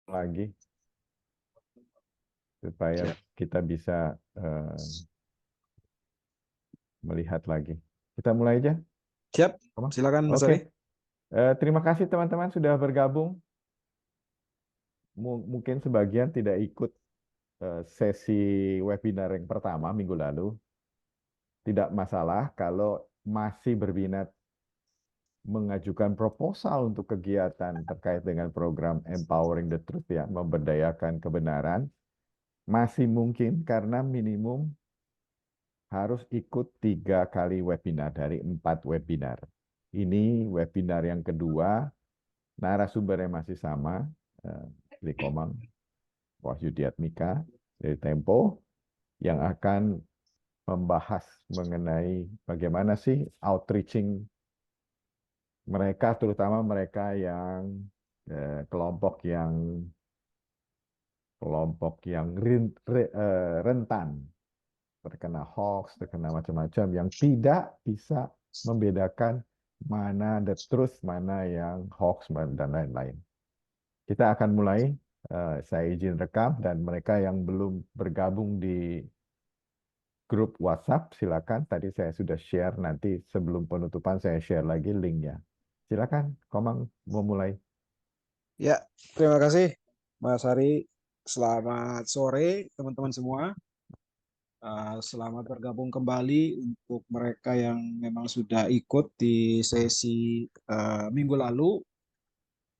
lagi supaya Siap. kita bisa melihat lagi. Kita mulai aja, Siap, Komang. silakan Mas Oke. Ari. Terima kasih teman-teman sudah bergabung. Mungkin sebagian tidak ikut sesi webinar yang pertama minggu lalu. Tidak masalah kalau masih berminat mengajukan proposal untuk kegiatan terkait dengan program Empowering the Truth, ya, memberdayakan kebenaran. Masih mungkin karena minimum harus ikut 3 kali webinar dari 4 webinar. Ini webinar yang kedua, narasumbernya masih sama, Li Komang, Wahyudiatmika dari Tempo, yang akan membahas mengenai bagaimana sih outreaching mereka, terutama mereka yang kelompok yang rentan terkena hoax, terkena macam-macam, yang tidak bisa membedakan mana the truth, mana yang hoax, dan lain-lain. Kita akan mulai. Saya izin rekam, dan mereka yang belum bergabung di grup WhatsApp, silakan. Tadi saya sudah share, nanti sebelum penutupan saya share lagi linknya. Silakan, Komang mau mulai. Ya, terima kasih Mas Ari. Selamat sore teman-teman semua. Selamat bergabung kembali untuk mereka yang memang sudah ikut di sesi minggu lalu.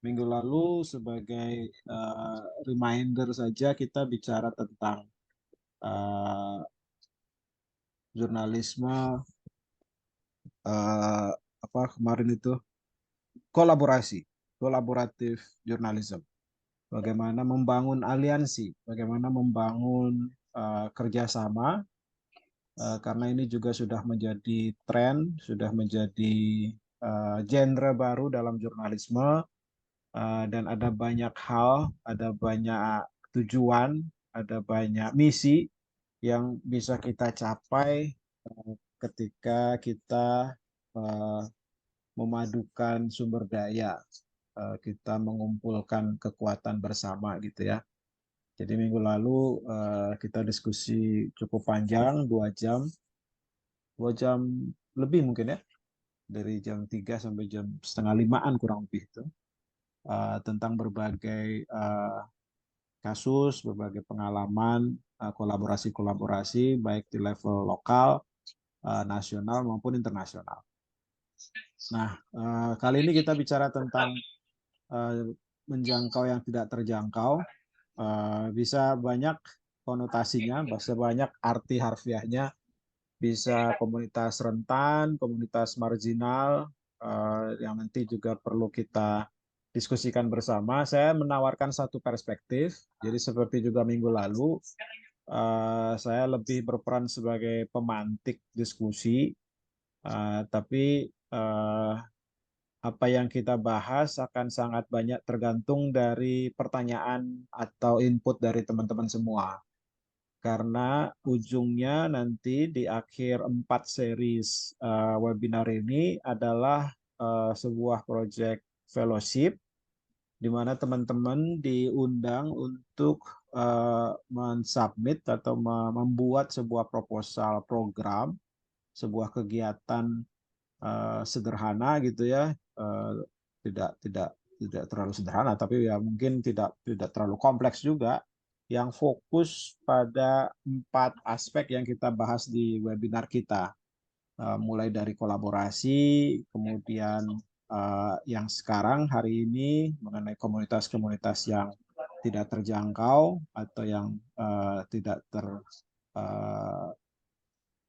Minggu lalu sebagai reminder saja kita bicara tentang uh, jurnalisme uh, apa kemarin itu kolaborasi, kolaboratif journalism. Bagaimana membangun aliansi, bagaimana membangun kerjasama, karena ini juga sudah menjadi tren, sudah menjadi genre baru dalam jurnalisme, dan ada banyak hal, ada banyak tujuan, ada banyak misi yang bisa kita capai ketika kita uh, memadukan sumber daya, kita mengumpulkan kekuatan bersama gitu ya. Jadi minggu lalu kita diskusi cukup panjang, 2 jam lebih mungkin ya, dari jam 3 sampai jam setengah 5-an kurang lebih itu, tentang berbagai kasus, berbagai pengalaman, kolaborasi-kolaborasi baik di level lokal, nasional maupun internasional. Nah, kali ini kita bicara tentang menjangkau yang tidak terjangkau. Bisa banyak konotasinya, bisa banyak arti harfiahnya, bisa komunitas rentan, komunitas marginal, yang nanti juga perlu kita diskusikan bersama. Saya menawarkan satu perspektif, jadi seperti juga minggu lalu, saya lebih berperan sebagai pemantik diskusi, tapi apa yang kita bahas akan sangat banyak tergantung dari pertanyaan atau input dari teman-teman semua. Karena ujungnya nanti di akhir 4 series webinar ini adalah sebuah project fellowship di mana teman-teman diundang untuk mensubmit atau membuat sebuah proposal program, sebuah kegiatan sederhana gitu ya, tidak tidak tidak terlalu sederhana, tapi ya mungkin tidak tidak terlalu kompleks juga, yang fokus pada 4 aspek yang kita bahas di webinar kita. Mulai dari kolaborasi, kemudian yang sekarang hari ini mengenai komunitas-komunitas yang tidak terjangkau atau yang tidak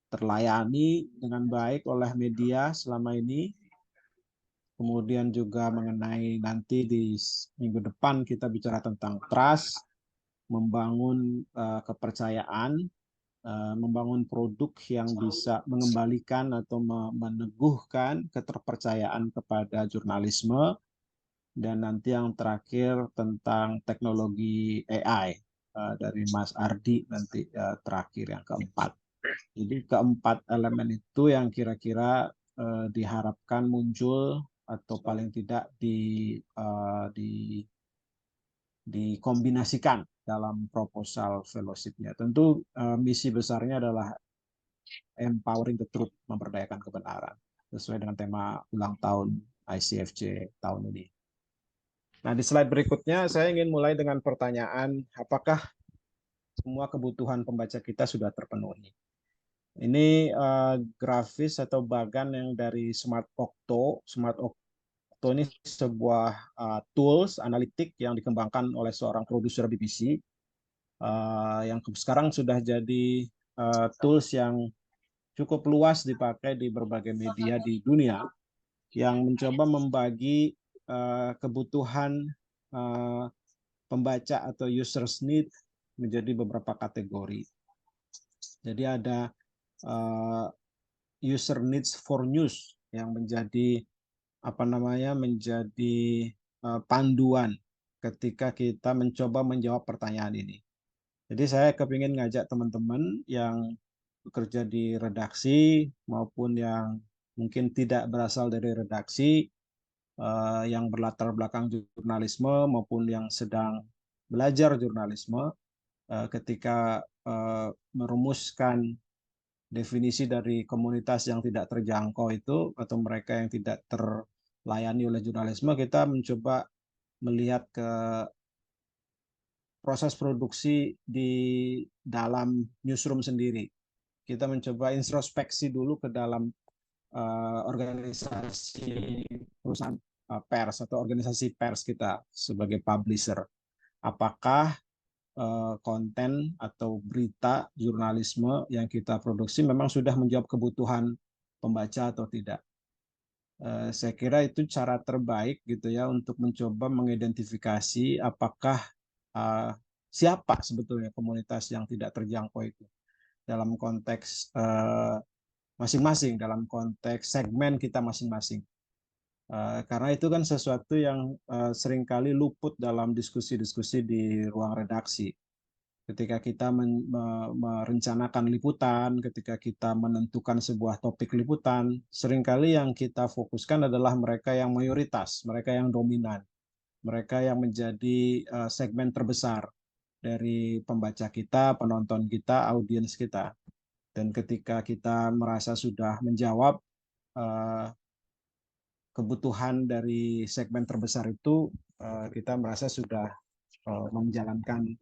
terlayani dengan baik oleh media selama ini. Kemudian juga mengenai nanti di minggu depan kita bicara tentang trust, membangun kepercayaan, membangun produk yang bisa mengembalikan atau meneguhkan keterpercayaan kepada jurnalisme, dan nanti yang terakhir tentang teknologi AI dari Mas Ardi nanti terakhir yang keempat. Jadi keempat elemen itu yang kira-kira diharapkan muncul atau paling tidak dikombinasikan dalam proposal fellowship-nya. Tentu misi besarnya adalah empowering the truth, memberdayakan kebenaran, sesuai dengan tema ulang tahun ICFJ tahun ini. Nah, di slide berikutnya saya ingin mulai dengan pertanyaan, apakah semua kebutuhan pembaca kita sudah terpenuhi? Ini grafis atau bagan yang dari Smart Octo. Smart Octo ini sebuah tools analitik yang dikembangkan oleh seorang produser BBC yang sekarang sudah jadi tools yang cukup luas dipakai di berbagai media di dunia, yang mencoba membagi kebutuhan pembaca atau users need menjadi beberapa kategori. Jadi ada user needs for news yang menjadi menjadi panduan ketika kita mencoba menjawab pertanyaan ini. Jadi saya kepingin ngajak teman-teman yang bekerja di redaksi maupun yang mungkin tidak berasal dari redaksi, yang berlatar belakang jurnalisme maupun yang sedang belajar jurnalisme, ketika merumuskan definisi dari komunitas yang tidak terjangkau itu atau mereka yang tidak terlayani oleh jurnalisme, kita mencoba melihat ke proses produksi di dalam newsroom sendiri. Kita mencoba introspeksi dulu ke dalam organisasi perusahaan pers atau organisasi pers kita sebagai publisher. Apakah konten atau berita jurnalisme yang kita produksi memang sudah menjawab kebutuhan pembaca atau tidak? Saya kira itu cara terbaik gitu ya untuk mencoba mengidentifikasi apakah siapa sebetulnya komunitas yang tidak terjangkau itu dalam konteks masing-masing, dalam konteks segmen kita masing-masing. Karena itu kan sesuatu yang seringkali luput dalam diskusi-diskusi di ruang redaksi. Ketika kita merencanakan liputan, ketika kita menentukan sebuah topik liputan, seringkali yang kita fokuskan adalah mereka yang mayoritas, mereka yang dominan, mereka yang menjadi segmen terbesar dari pembaca kita, penonton kita, audiens kita. Dan ketika kita merasa sudah menjawab kebutuhan dari segmen terbesar itu, kita merasa sudah menjalankan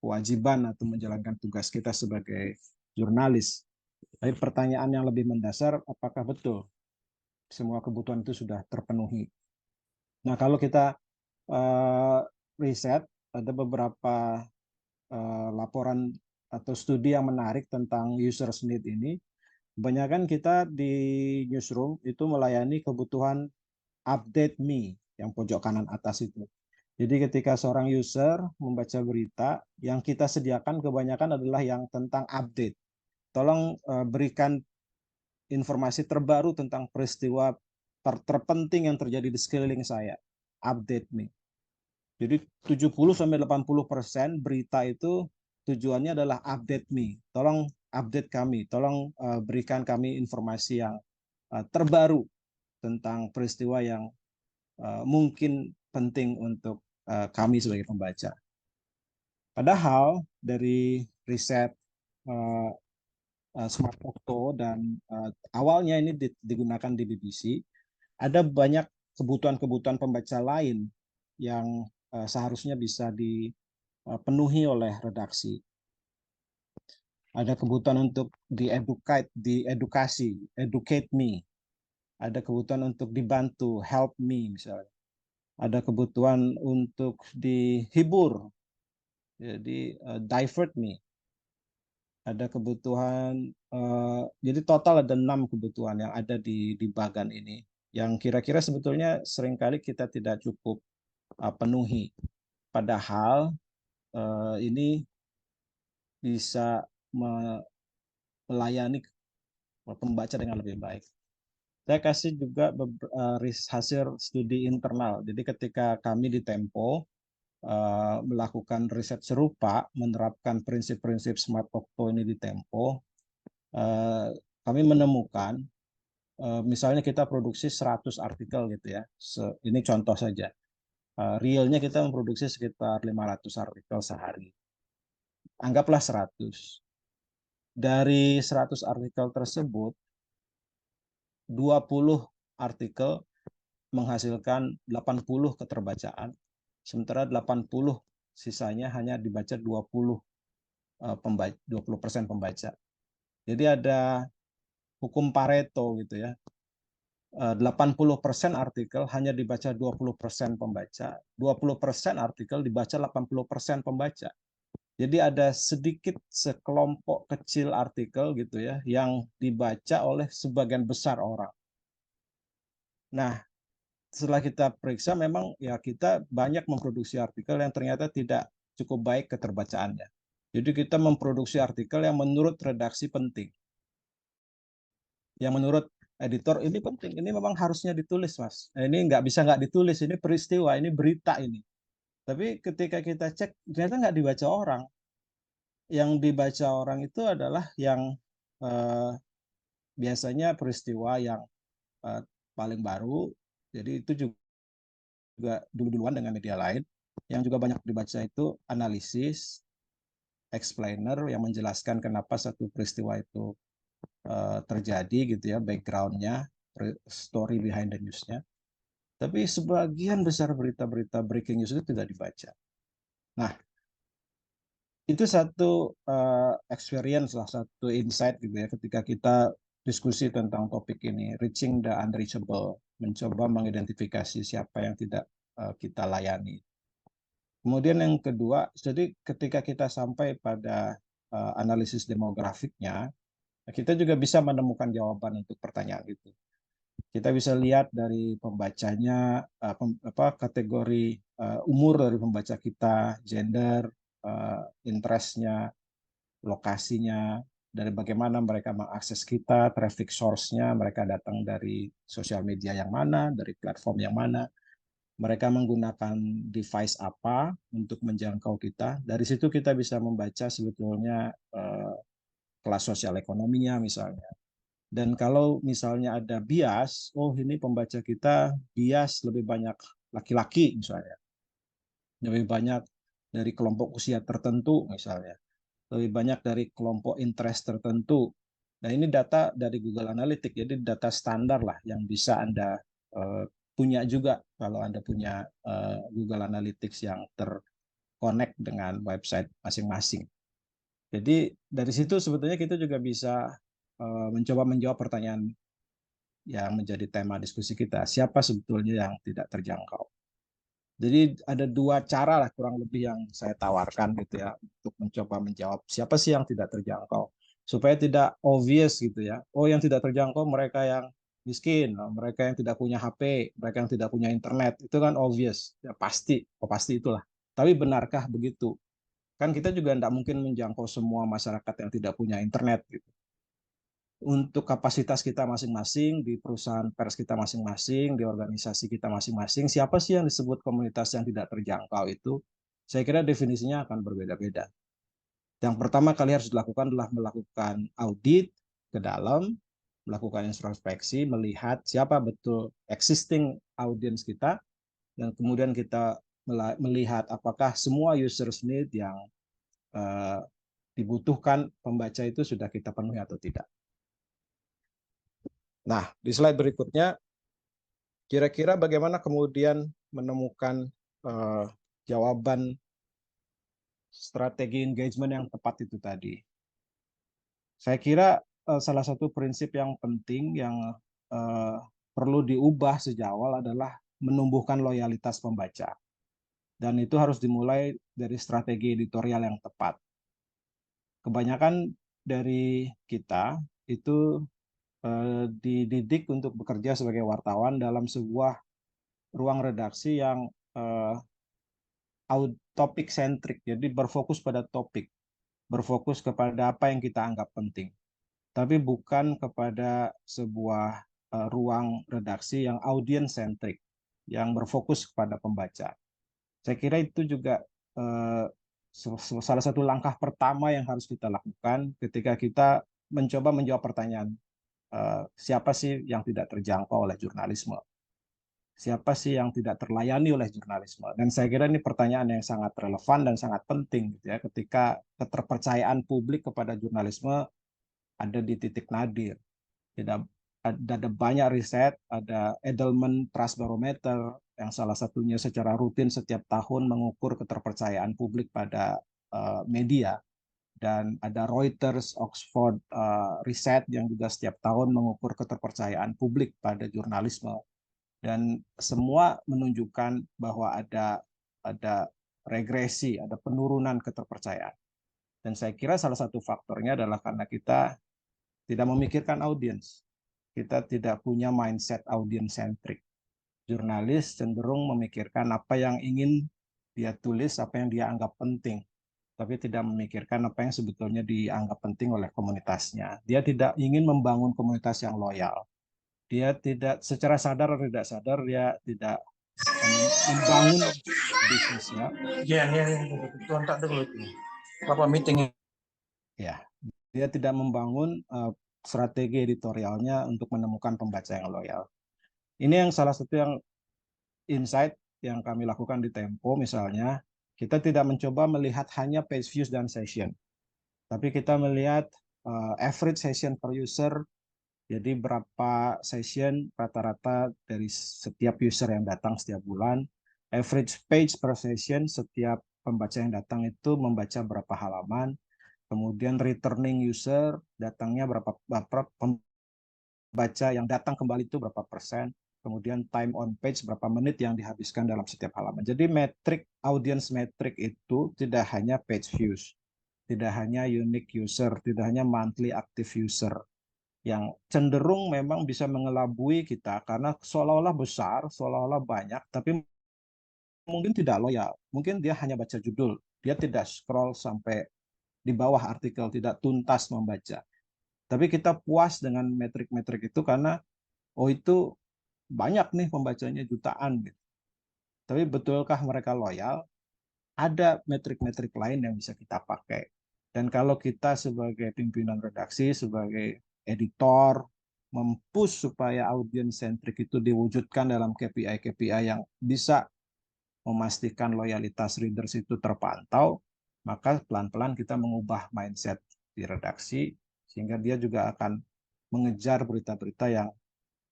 kewajiban atau menjalankan tugas kita sebagai jurnalis. Tapi pertanyaan yang lebih mendasar, apakah betul semua kebutuhan itu sudah terpenuhi? Nah, kalau kita riset, ada beberapa laporan atau studi yang menarik tentang user need ini. Kebanyakan kita di newsroom itu melayani kebutuhan update me yang pojok kanan atas itu. Jadi ketika seorang user membaca berita, yang kita sediakan kebanyakan adalah yang tentang update. Tolong berikan informasi terbaru tentang peristiwa terpenting yang terjadi di sekeliling saya. Update me. Jadi 70-80% berita itu tujuannya adalah update me. Tolong update kami, tolong berikan kami informasi yang terbaru tentang peristiwa yang mungkin penting untuk kami sebagai pembaca. Padahal dari riset Smart Octo dan awalnya ini digunakan di BBC, ada banyak kebutuhan-kebutuhan pembaca lain yang seharusnya bisa dipenuhi oleh redaksi. Ada kebutuhan untuk diedukasi, educate me. Ada kebutuhan untuk dibantu, help me misalnya. Ada kebutuhan untuk dihibur, jadi divert me. Ada kebutuhan, jadi total ada 6 kebutuhan yang ada di bagan ini, yang kira-kira sebetulnya seringkali kita tidak cukup penuhi. Padahal ini bisa melayani pembaca dengan lebih baik. Saya kasih juga hasil studi internal. Jadi ketika kami di Tempo melakukan riset serupa, menerapkan prinsip-prinsip Smart Octo ini di Tempo, kami menemukan misalnya kita produksi 100 artikel gitu ya. Ini contoh saja. realnya kita memproduksi sekitar 500 artikel sehari. Anggaplah 100. Dari 100 artikel tersebut, 20 artikel menghasilkan 80 keterbacaan, sementara 80 sisanya hanya dibaca 20% pembaca. Jadi ada hukum Pareto gitu ya. 80% artikel hanya dibaca 20% pembaca, 20% artikel dibaca 80% pembaca. Jadi ada sedikit sekelompok kecil artikel gitu ya yang dibaca oleh sebagian besar orang. Nah, setelah kita periksa memang ya kita banyak memproduksi artikel yang ternyata tidak cukup baik keterbacaannya. Jadi kita memproduksi artikel yang menurut redaksi penting. Yang menurut editor ini penting, ini memang harusnya ditulis, Mas. Ini nggak ditulis, ini peristiwa, ini berita ini. Tapi ketika kita cek, ternyata nggak dibaca orang. Yang dibaca orang itu adalah yang eh, biasanya peristiwa yang eh, paling baru. Jadi itu juga dulu-duluan dengan media lain. Yang juga banyak dibaca itu analisis, explainer yang menjelaskan kenapa satu peristiwa itu terjadi gitu ya, background-nya, story behind the news-nya. Tapi sebagian besar berita-berita breaking news itu tidak dibaca. Nah, itu satu experience lah, satu insight gitu ya ketika kita diskusi tentang topik ini, reaching the unreachable, mencoba mengidentifikasi siapa yang tidak kita layani. Kemudian yang kedua, jadi ketika kita sampai pada analisis demografiknya, kita juga bisa menemukan jawaban untuk pertanyaan itu. Kita bisa lihat dari pembacanya, kategori umur dari pembaca kita, gender, interestnya, lokasinya, dari bagaimana mereka mengakses kita, traffic source-nya, mereka datang dari sosial media yang mana, dari platform yang mana, mereka menggunakan device apa untuk menjangkau kita. Dari situ kita bisa membaca sebetulnya kelas sosial ekonominya misalnya. Dan kalau misalnya ada bias, oh ini pembaca kita bias lebih banyak laki-laki misalnya, lebih banyak dari kelompok usia tertentu misalnya, lebih banyak dari kelompok interest tertentu. Nah ini data dari Google Analytics, jadi data standar lah yang bisa Anda punya juga kalau Anda punya Google Analytics yang terkonek dengan website masing-masing. Jadi dari situ sebetulnya kita juga bisa mencoba menjawab pertanyaan yang menjadi tema diskusi kita. Siapa sebetulnya yang tidak terjangkau? Jadi ada dua cara lah kurang lebih yang saya tawarkan gitu ya untuk mencoba menjawab siapa sih yang tidak terjangkau supaya tidak obvious gitu ya. Oh yang tidak terjangkau mereka yang miskin, mereka yang tidak punya HP, mereka yang tidak punya internet itu kan obvious ya pasti, oh pasti itulah. Tapi benarkah begitu? Kan kita juga tidak mungkin menjangkau semua masyarakat yang tidak punya internet gitu. Untuk kapasitas kita masing-masing, di perusahaan pers kita masing-masing, di organisasi kita masing-masing, siapa sih yang disebut komunitas yang tidak terjangkau itu? Saya kira definisinya akan berbeda-beda. Yang pertama kali harus dilakukan adalah melakukan audit ke dalam, melakukan introspeksi, melihat siapa betul existing audience kita, dan kemudian kita melihat apakah semua users need yang dibutuhkan pembaca itu sudah kita penuhi atau tidak. Nah, di slide berikutnya, kira-kira bagaimana kemudian menemukan jawaban strategi engagement yang tepat itu tadi. Saya kira salah satu prinsip yang penting yang perlu diubah sejak awal adalah menumbuhkan loyalitas pembaca. Dan itu harus dimulai dari strategi editorial yang tepat. Kebanyakan dari kita itu dididik untuk bekerja sebagai wartawan dalam sebuah ruang redaksi yang topik sentrik, jadi berfokus pada topik, berfokus kepada apa yang kita anggap penting, tapi bukan kepada sebuah ruang redaksi yang audience sentrik, yang berfokus kepada pembaca. Saya kira itu juga salah satu langkah pertama yang harus kita lakukan ketika kita mencoba menjawab pertanyaan siapa sih yang tidak terjangkau oleh jurnalisme. Siapa sih yang tidak terlayani oleh jurnalisme? Dan saya kira ini pertanyaan yang sangat relevan dan sangat penting gitu ya, ketika keterpercayaan publik kepada jurnalisme ada di titik nadir. Tidak ada banyak riset, ada Edelman Trust Barometer yang salah satunya secara rutin setiap tahun mengukur keterpercayaan publik pada media, dan ada Reuters, Oxford Research yang juga setiap tahun mengukur keterpercayaan publik pada jurnalisme, dan semua menunjukkan bahwa ada regresi, ada penurunan keterpercayaan. Dan saya kira salah satu faktornya adalah karena kita tidak memikirkan audiens. Kita tidak punya mindset audience centric. Jurnalis cenderung memikirkan apa yang ingin dia tulis, apa yang dia anggap penting, tapi tidak memikirkan apa yang sebetulnya dianggap penting oleh komunitasnya. Dia tidak ingin membangun komunitas yang loyal. Dia tidak, secara sadar atau tidak sadar, dia tidak membangun bisnisnya. Ya, tuan tak dulu itu. Bapak meeting. Ya, dia tidak membangun strategi editorialnya untuk menemukan pembaca yang loyal. Ini yang salah satu yang insight yang kami lakukan di Tempo misalnya. Kita tidak mencoba melihat hanya page views dan session, tapi kita melihat average session per user. Jadi berapa session rata-rata dari setiap user yang datang setiap bulan, average page per session, setiap pembaca yang datang itu membaca berapa halaman, kemudian returning user datangnya berapa pembaca yang datang kembali itu berapa persen, kemudian time on page berapa menit yang dihabiskan dalam setiap halaman. Jadi metrik audience metrik itu tidak hanya page views, tidak hanya unique user, tidak hanya monthly active user, yang cenderung memang bisa mengelabui kita karena seolah-olah besar, seolah-olah banyak, tapi mungkin tidak loyal. Mungkin dia hanya baca judul, dia tidak scroll sampai di bawah artikel, tidak tuntas membaca. Tapi kita puas dengan metrik-metrik itu karena oh itu banyak nih pembacanya jutaan gitu. Tapi betulkah mereka loyal? Ada metrik-metrik lain yang bisa kita pakai. Dan kalau kita sebagai pimpinan redaksi, sebagai editor, mempush supaya audience centric itu diwujudkan dalam KPI-KPI yang bisa memastikan loyalitas readers itu terpantau, maka pelan-pelan kita mengubah mindset di redaksi, sehingga dia juga akan mengejar berita-berita yang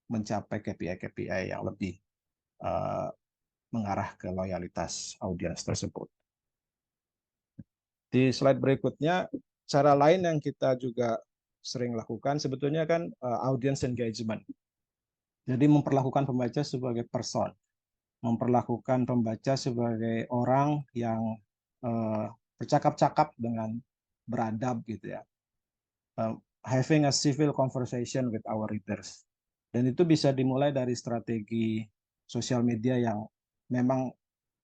mencapai KPI-KPI yang lebih mengarah ke loyalitas audiens tersebut. Di slide berikutnya, cara lain yang kita juga sering lakukan sebetulnya kan audience engagement. Jadi memperlakukan pembaca sebagai person, memperlakukan pembaca sebagai orang yang bercakap-cakap dengan beradab gitu ya. Having a civil conversation with our readers. Dan itu bisa dimulai dari strategi sosial media yang memang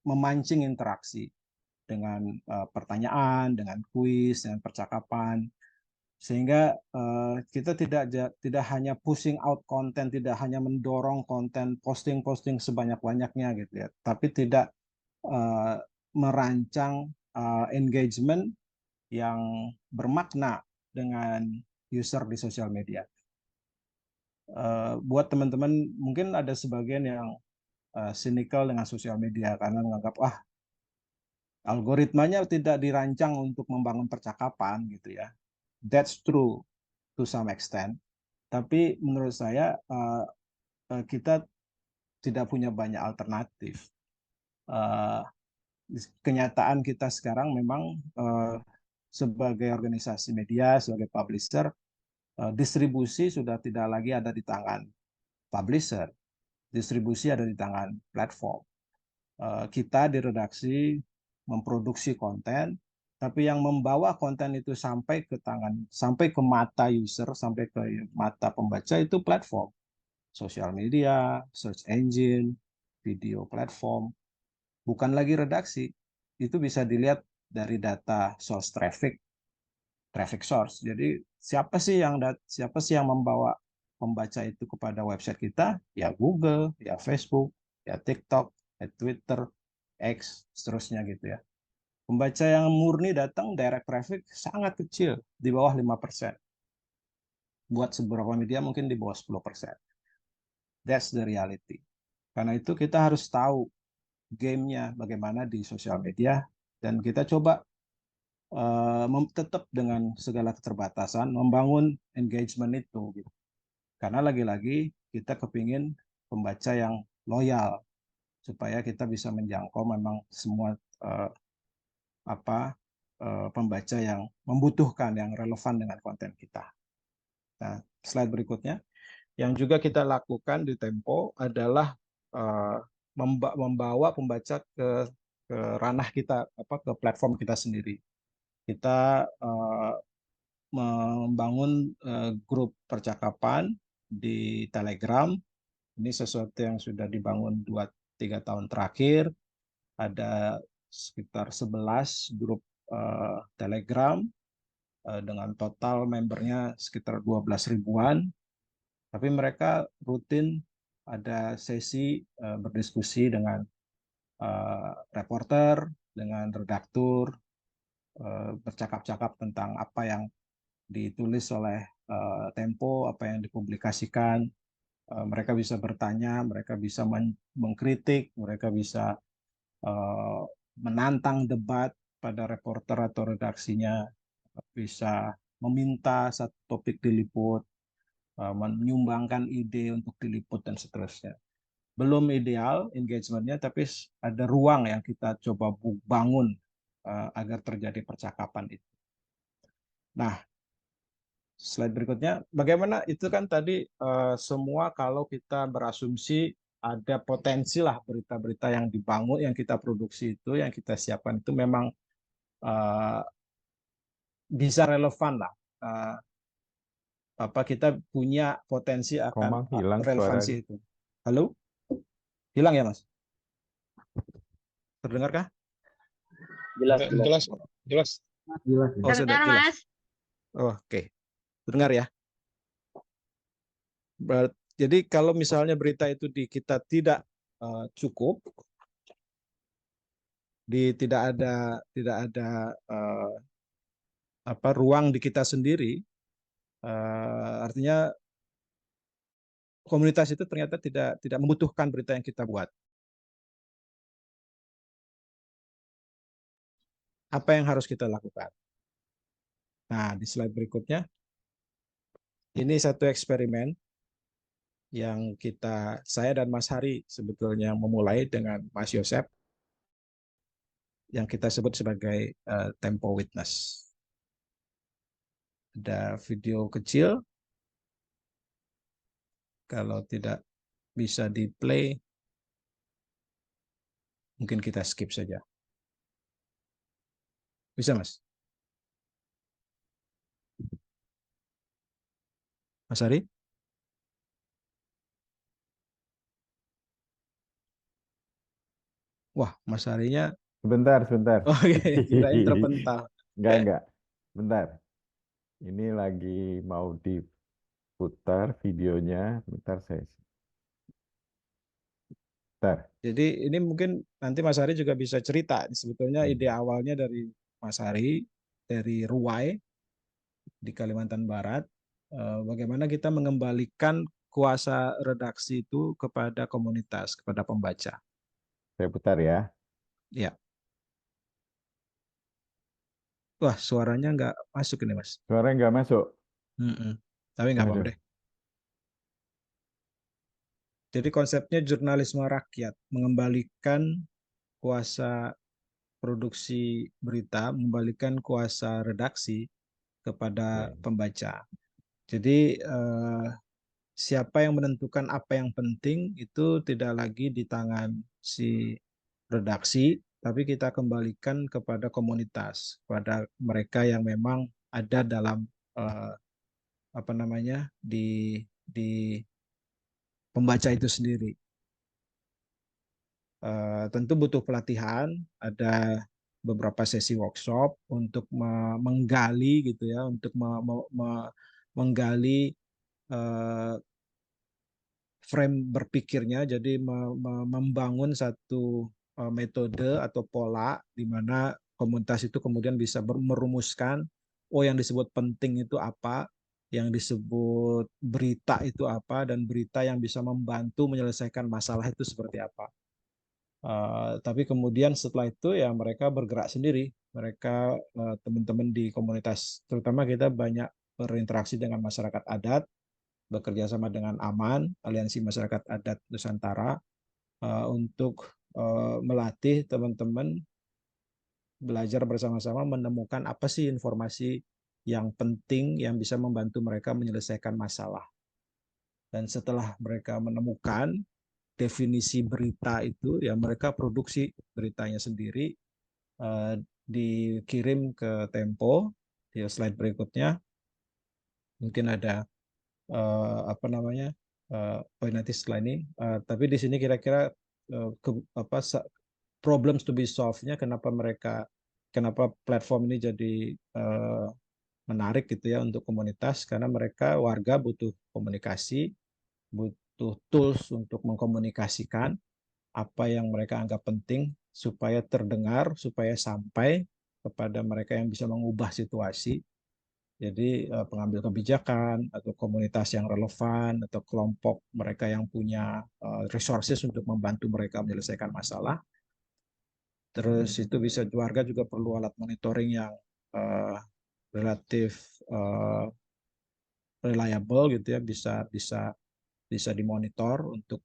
memancing interaksi dengan pertanyaan, dengan kuis, dengan percakapan, sehingga kita tidak hanya pushing out konten, tidak hanya mendorong konten posting sebanyak-banyaknya gitu ya, tapi tidak merancang engagement yang bermakna dengan user di sosial media. Buat teman-teman mungkin ada sebagian yang cynical dengan sosial media karena menganggap algoritmanya tidak dirancang untuk membangun percakapan gitu ya. That's true to some extent. Tapi menurut saya kita tidak punya banyak alternatif. Kenyataan kita sekarang memang sebagai organisasi media, sebagai publisher, distribusi sudah tidak lagi ada di tangan publisher. Distribusi ada di tangan platform. Kita di redaksi memproduksi konten, tapi yang membawa konten itu sampai ke tangan, sampai ke mata user, sampai ke mata pembaca itu platform, sosial media, search engine, video platform, bukan lagi redaksi. Itu bisa dilihat dari data source traffic source. Jadi siapa sih yang membawa pembaca itu kepada website kita? Ya Google, ya Facebook, ya TikTok, ya Twitter, X, seterusnya gitu ya. Pembaca yang murni datang direct traffic sangat kecil, di bawah 5%. Buat beberapa media mungkin di bawah 10%. That's the reality. Karena itu kita harus tahu gamenya bagaimana di sosial media, dan kita coba tetap dengan segala keterbatasan membangun engagement itu gitu. Karena lagi-lagi kita kepingin pembaca yang loyal supaya kita bisa menjangkau memang semua eh, pembaca yang membutuhkan, yang relevan dengan konten kita. Nah, slide berikutnya yang juga kita lakukan di Tempo adalah eh, membawa pembaca ke ranah kita, ke platform kita sendiri. Kita membangun grup percakapan di Telegram. Ini sesuatu yang sudah dibangun 2-3 tahun terakhir. Ada sekitar 11 grup Telegram dengan total membernya sekitar 12 ribuan. Tapi mereka rutin ada sesi berdiskusi dengan reporter, dengan redaktur, bercakap-cakap tentang apa yang ditulis oleh Tempo, apa yang dipublikasikan. Mereka bisa bertanya, mereka bisa mengkritik, mereka bisa menantang debat pada reporter atau redaksinya, bisa meminta satu topik diliput, menyumbangkan ide untuk diliput, dan seterusnya. Belum ideal engagementnya, tapi ada ruang yang kita coba bangun agar terjadi percakapan itu. Nah, slide berikutnya, bagaimana itu kan tadi semua kalau kita berasumsi ada potensi lah berita-berita yang dibangun, yang kita produksi itu, yang kita siapkan itu memang bisa relevan lah. Kita punya potensi akan Komang hilang relevansi suaranya. itu. Halo? Hilang ya, Mas? Terdengarkah? Jelas. Jelas. Oh, sudah Dengar, jelas. Mas. Oke. Terdengar ya? Jadi kalau misalnya berita itu di kita tidak cukup, tidak ada ruang di kita sendiri, artinya komunitas itu ternyata tidak membutuhkan berita yang kita buat. Apa yang harus kita lakukan? Nah, di slide berikutnya, ini satu eksperimen yang saya dan Mas Hari sebetulnya memulai dengan Mas Yosep, yang kita sebut sebagai Tempo Witness. Ada video kecil, kalau tidak bisa di play, mungkin kita skip saja. Bisa, Mas? Mas Hari? Wah, Mas Harinya, Sebentar. oh kirain terpental. Enggak. Bentar. Ini lagi mau diputar videonya. Bentar saya. Bentar. Jadi ini mungkin nanti Mas Hari juga bisa cerita. Sebetulnya ide awalnya dari Mas Hari, dari Ruwai di Kalimantan Barat, bagaimana kita mengembalikan kuasa redaksi itu kepada komunitas, kepada pembaca. Saya putar ya. Ya. Wah, suaranya nggak masuk ini, Mas. Suaranya nggak masuk. Tapi nggak apa-apa Aduh. deh. Jadi konsepnya jurnalisme rakyat, mengembalikan kuasa produksi berita, mengembalikan kuasa redaksi kepada Oke. pembaca. Jadi siapa yang menentukan apa yang penting itu tidak lagi di tangan si redaksi, tapi kita kembalikan kepada komunitas, kepada mereka yang memang ada dalam di pembaca itu sendiri. Tentu butuh pelatihan, ada beberapa sesi workshop untuk menggali gitu ya, untuk menggali frame berpikirnya, jadi membangun satu metode atau pola di mana komunitas itu kemudian bisa merumuskan, oh yang disebut penting itu apa, yang disebut berita itu apa, dan berita yang bisa membantu menyelesaikan masalah itu seperti apa. Tapi kemudian setelah itu ya mereka bergerak sendiri. Mereka teman-teman di komunitas, terutama kita banyak berinteraksi dengan masyarakat adat, bekerja sama dengan AMAN, Aliansi Masyarakat Adat Nusantara, untuk melatih teman-teman belajar bersama-sama menemukan apa sih informasi yang penting yang bisa membantu mereka menyelesaikan masalah. Dan setelah mereka menemukan definisi berita itu, ya mereka produksi beritanya sendiri, dikirim ke Tempo. Di slide berikutnya mungkin ada apa namanya, nanti setelah ini, tapi di sini kira-kira apa problems to be solved-nya, kenapa platform ini jadi menarik gitu ya untuk komunitas, karena mereka warga butuh komunikasi, butuh tools untuk mengkomunikasikan apa yang mereka anggap penting supaya terdengar, supaya sampai kepada mereka yang bisa mengubah situasi. Jadi pengambil kebijakan atau komunitas yang relevan atau kelompok mereka yang punya resources untuk membantu mereka menyelesaikan masalah. Terus itu bisa, warga juga perlu alat monitoring yang relatif reliable gitu ya, bisa dimonitor untuk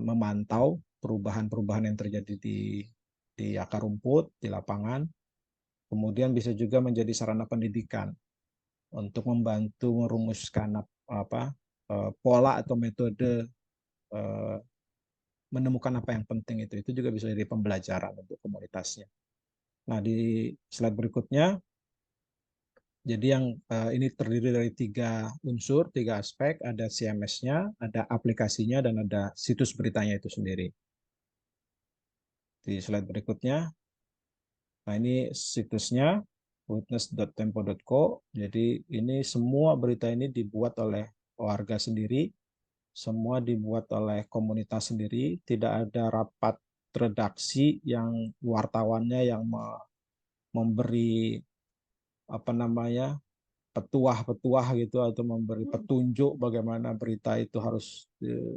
memantau perubahan-perubahan yang terjadi di akar rumput, di lapangan. Kemudian bisa juga menjadi sarana pendidikan untuk membantu merumuskan pola atau metode menemukan apa yang penting itu. Itu juga bisa jadi pembelajaran untuk komunitasnya. Nah, di slide berikutnya, jadi yang ini terdiri dari 3 unsur, 3 aspek, ada CMS-nya, ada aplikasinya, dan ada situs beritanya itu sendiri. Di slide berikutnya, nah ini situsnya witness.tempo.co. Jadi ini semua berita ini dibuat oleh warga sendiri, semua dibuat oleh komunitas sendiri, tidak ada rapat redaksi yang wartawannya yang memberi apa namanya petuah-petuah gitu atau memberi petunjuk bagaimana berita itu harus,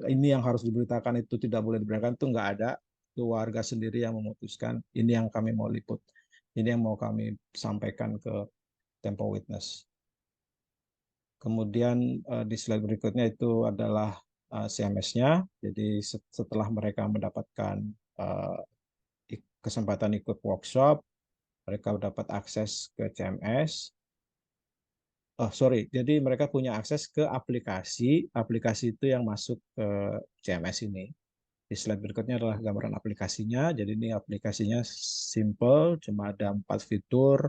ini yang harus diberitakan, itu tidak boleh diberitakan, itu nggak ada. Itu warga sendiri yang memutuskan ini yang kami mau liput, ini yang mau kami sampaikan ke Tempo Witness. Kemudian di slide berikutnya itu adalah CMS-nya. Jadi setelah mereka mendapatkan kesempatan ikut workshop, mereka dapat akses ke CMS. Jadi mereka punya akses ke aplikasi itu yang masuk ke CMS ini. Di slide berikutnya adalah gambaran aplikasinya. Jadi ini aplikasinya simple, cuma ada 4 fitur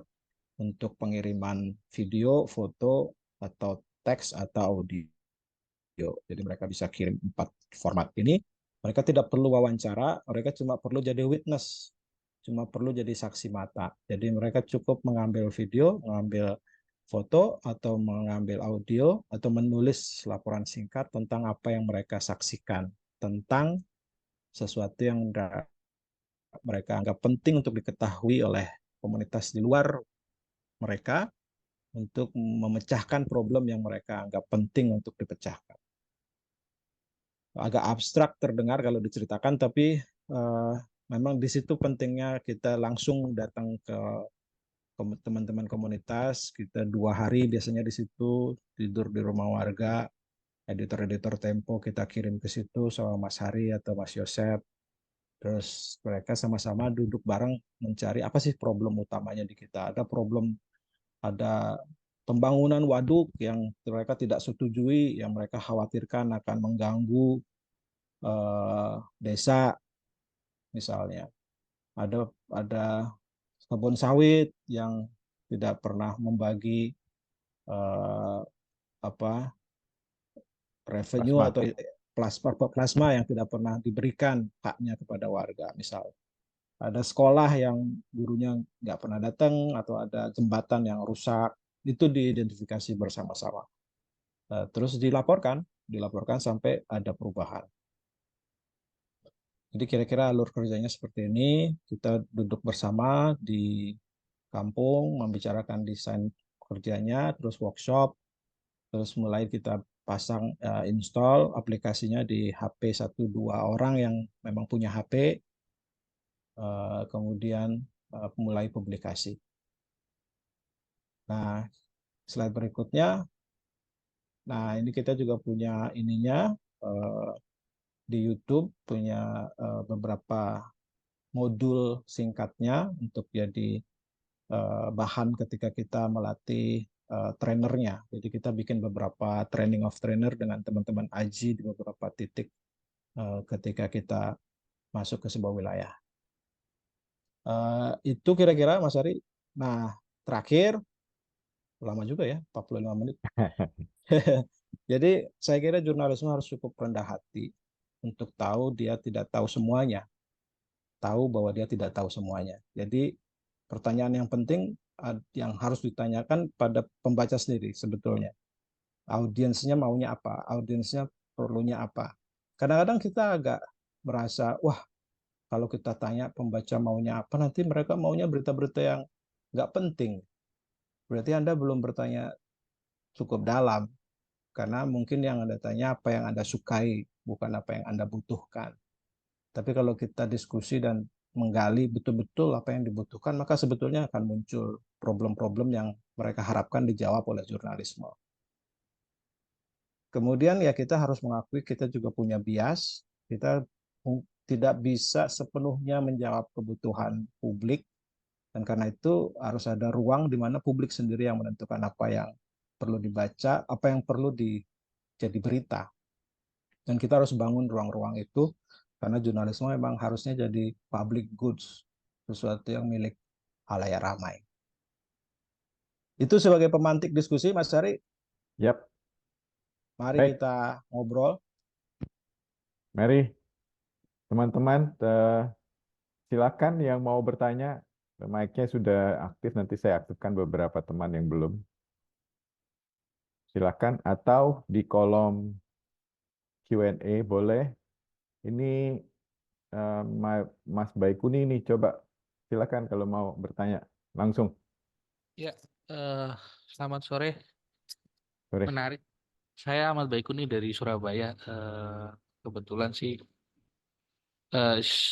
untuk pengiriman video, foto, atau teks, atau audio. Jadi mereka bisa kirim 4 format ini. Mereka tidak perlu wawancara, mereka cuma perlu jadi witness, cuma perlu jadi saksi mata. Jadi mereka cukup mengambil video, mengambil foto, atau mengambil audio, atau menulis laporan singkat tentang apa yang mereka saksikan, tentang sesuatu yang mereka anggap penting untuk diketahui oleh komunitas di luar mereka, untuk memecahkan problem yang mereka anggap penting untuk dipecahkan. Agak abstrak terdengar kalau diceritakan, tapi memang di situ pentingnya kita langsung datang ke teman-teman komunitas. Kita 2 hari biasanya di situ, tidur di rumah warga, editor-editor Tempo kita kirim ke situ sama Mas Hari atau Mas Yosep. Terus mereka sama-sama duduk bareng mencari apa sih problem utamanya di kita. Ada pembangunan waduk yang mereka tidak setujui, yang mereka khawatirkan akan mengganggu desa misalnya. Ada kebun sawit yang tidak pernah membagi apa revenue Plasma. atau plasma yang tidak pernah diberikan haknya kepada warga misalnya. Ada sekolah yang gurunya nggak pernah datang, atau ada jembatan yang rusak, itu diidentifikasi bersama-sama. Terus dilaporkan sampai ada perubahan. Jadi kira-kira alur kerjanya seperti ini. Kita duduk bersama di kampung, membicarakan desain kerjanya, terus workshop, terus mulai kita pasang install aplikasinya di HP 1-2 orang yang memang punya HP, kemudian mulai publikasi. Nah, slide berikutnya, nah ini kita juga punya ininya di YouTube, punya beberapa modul singkatnya untuk jadi bahan ketika kita melatih trainernya. Jadi kita bikin beberapa training of trainer dengan teman-teman Aji di beberapa titik ketika kita masuk ke sebuah wilayah. Itu kira-kira Mas Ari. Nah, terakhir, lama juga ya, 45 menit. Jadi saya kira jurnalisme harus cukup rendah hati untuk tahu dia tidak tahu semuanya, tahu bahwa dia tidak tahu semuanya. Jadi pertanyaan yang penting yang harus ditanyakan pada pembaca sendiri sebetulnya. Audiensnya maunya apa? Audiensnya perlunya apa? Kadang-kadang kita agak merasa, wah kalau kita tanya pembaca maunya apa, nanti mereka maunya berita-berita yang nggak penting. Berarti Anda belum bertanya cukup dalam. Karena mungkin yang Anda tanya apa yang Anda sukai, bukan apa yang Anda butuhkan. Tapi kalau kita diskusi dan menggali betul-betul apa yang dibutuhkan, maka sebetulnya akan muncul problem-problem yang mereka harapkan dijawab oleh jurnalisme. Kemudian ya kita harus mengakui kita juga punya bias, kita tidak bisa sepenuhnya menjawab kebutuhan publik, dan karena itu harus ada ruang di mana publik sendiri yang menentukan apa yang perlu dibaca, apa yang perlu jadi berita. Dan kita harus bangun ruang-ruang itu, karena jurnalisme memang harusnya jadi public goods, sesuatu yang milik halayak ramai. Itu sebagai pemantik diskusi, Mas Ari. Yap, Mari baik. kita ngobrol. Mari, teman-teman, silakan yang mau bertanya. Mic-nya sudah aktif, nanti saya aktifkan beberapa teman yang belum. Silakan, atau di kolom Q&A boleh. Ini Mas Baikuni nih, coba silakan kalau mau bertanya langsung. Ya, selamat sore. Sore. Menarik. Saya Ahmad Baikuni dari Surabaya. Kebetulan sih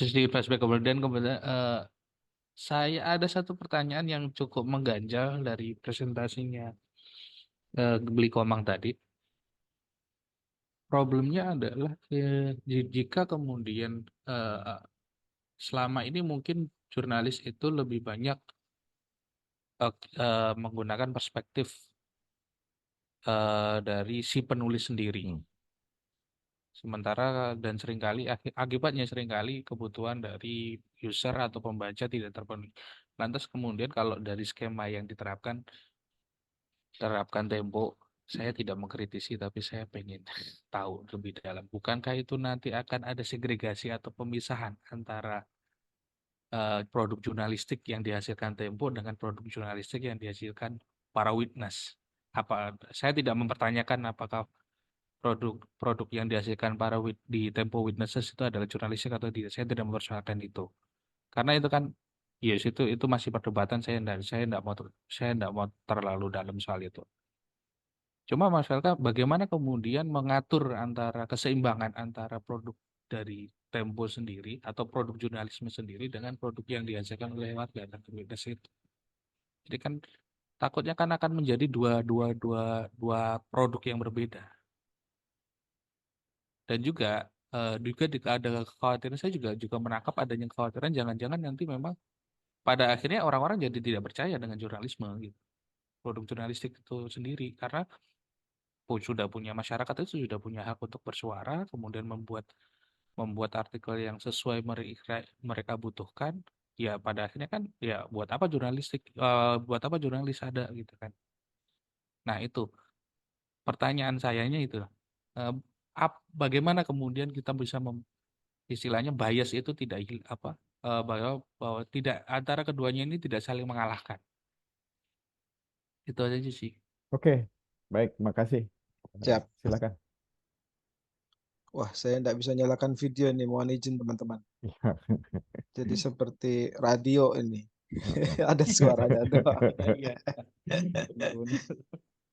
di flashback kemudian saya ada satu pertanyaan yang cukup mengganjal dari presentasinya Beli Komang tadi. Problemnya adalah jika kemudian selama ini mungkin jurnalis itu lebih banyak menggunakan perspektif dari si penulis sendiri. Sementara dan seringkali akibatnya seringkali kebutuhan dari user atau pembaca tidak terpenuhi. Lantas kemudian kalau dari skema yang terapkan Tempo, saya tidak mengkritisi tapi saya pengen tahu lebih dalam. Bukankah itu nanti akan ada segregasi atau pemisahan antara produk jurnalistik yang dihasilkan Tempo dengan produk jurnalistik yang dihasilkan para witness? Saya tidak mempertanyakan apakah produk yang dihasilkan di Tempo Witnesses itu adalah jurnalistik atau tidak. Saya tidak mempersoalkan itu. Karena itu kan, yes, itu masih perdebatan. Saya tidak mau terlalu dalam soal itu. Cuma masalah bagaimana kemudian mengatur antara keseimbangan antara produk dari Tempo sendiri atau produk jurnalisme sendiri dengan produk yang dihasilkan oleh warga dan witness itu. Jadi kan takutnya kan akan menjadi dua produk yang berbeda. Dan juga ada kekhawatiran, saya juga menangkap adanya kekhawatiran jangan-jangan nanti memang pada akhirnya orang-orang jadi tidak percaya dengan jurnalisme gitu, produk jurnalistik itu sendiri, karena sudah punya masyarakat itu sudah punya hak untuk bersuara, kemudian membuat artikel yang sesuai mereka butuhkan, ya pada akhirnya kan ya buat apa jurnalis ada gitu kan. Nah itu pertanyaan sayanya itu, eh, bagaimana kemudian kita bisa istilahnya bias itu tidak bahwa tidak antara keduanya ini tidak saling mengalahkan. Itu aja sih. Oke, baik, makasih. Siap. Silakan. Wah, saya tidak bisa nyalakan video nih, mohon izin teman-teman. Jadi seperti radio ini. Ada suaranya doang. Iya.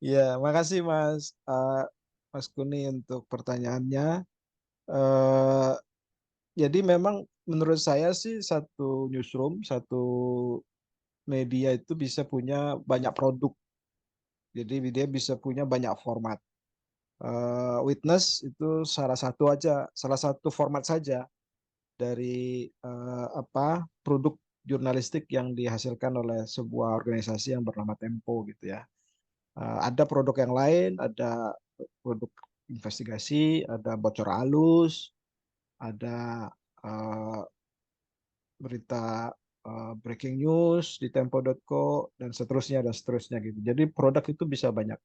Ya, makasih Mas Kuni untuk pertanyaannya. Jadi memang menurut saya sih satu newsroom, satu media itu bisa punya banyak produk. Jadi dia bisa punya banyak format. Witness itu salah satu format saja dari produk jurnalistik yang dihasilkan oleh sebuah organisasi yang bernama Tempo gitu ya. Ada produk yang lain, ada produk investigasi, ada bocor halus, ada uh, berita breaking news di tempo.co dan seterusnya gitu. Jadi produk itu bisa banyak.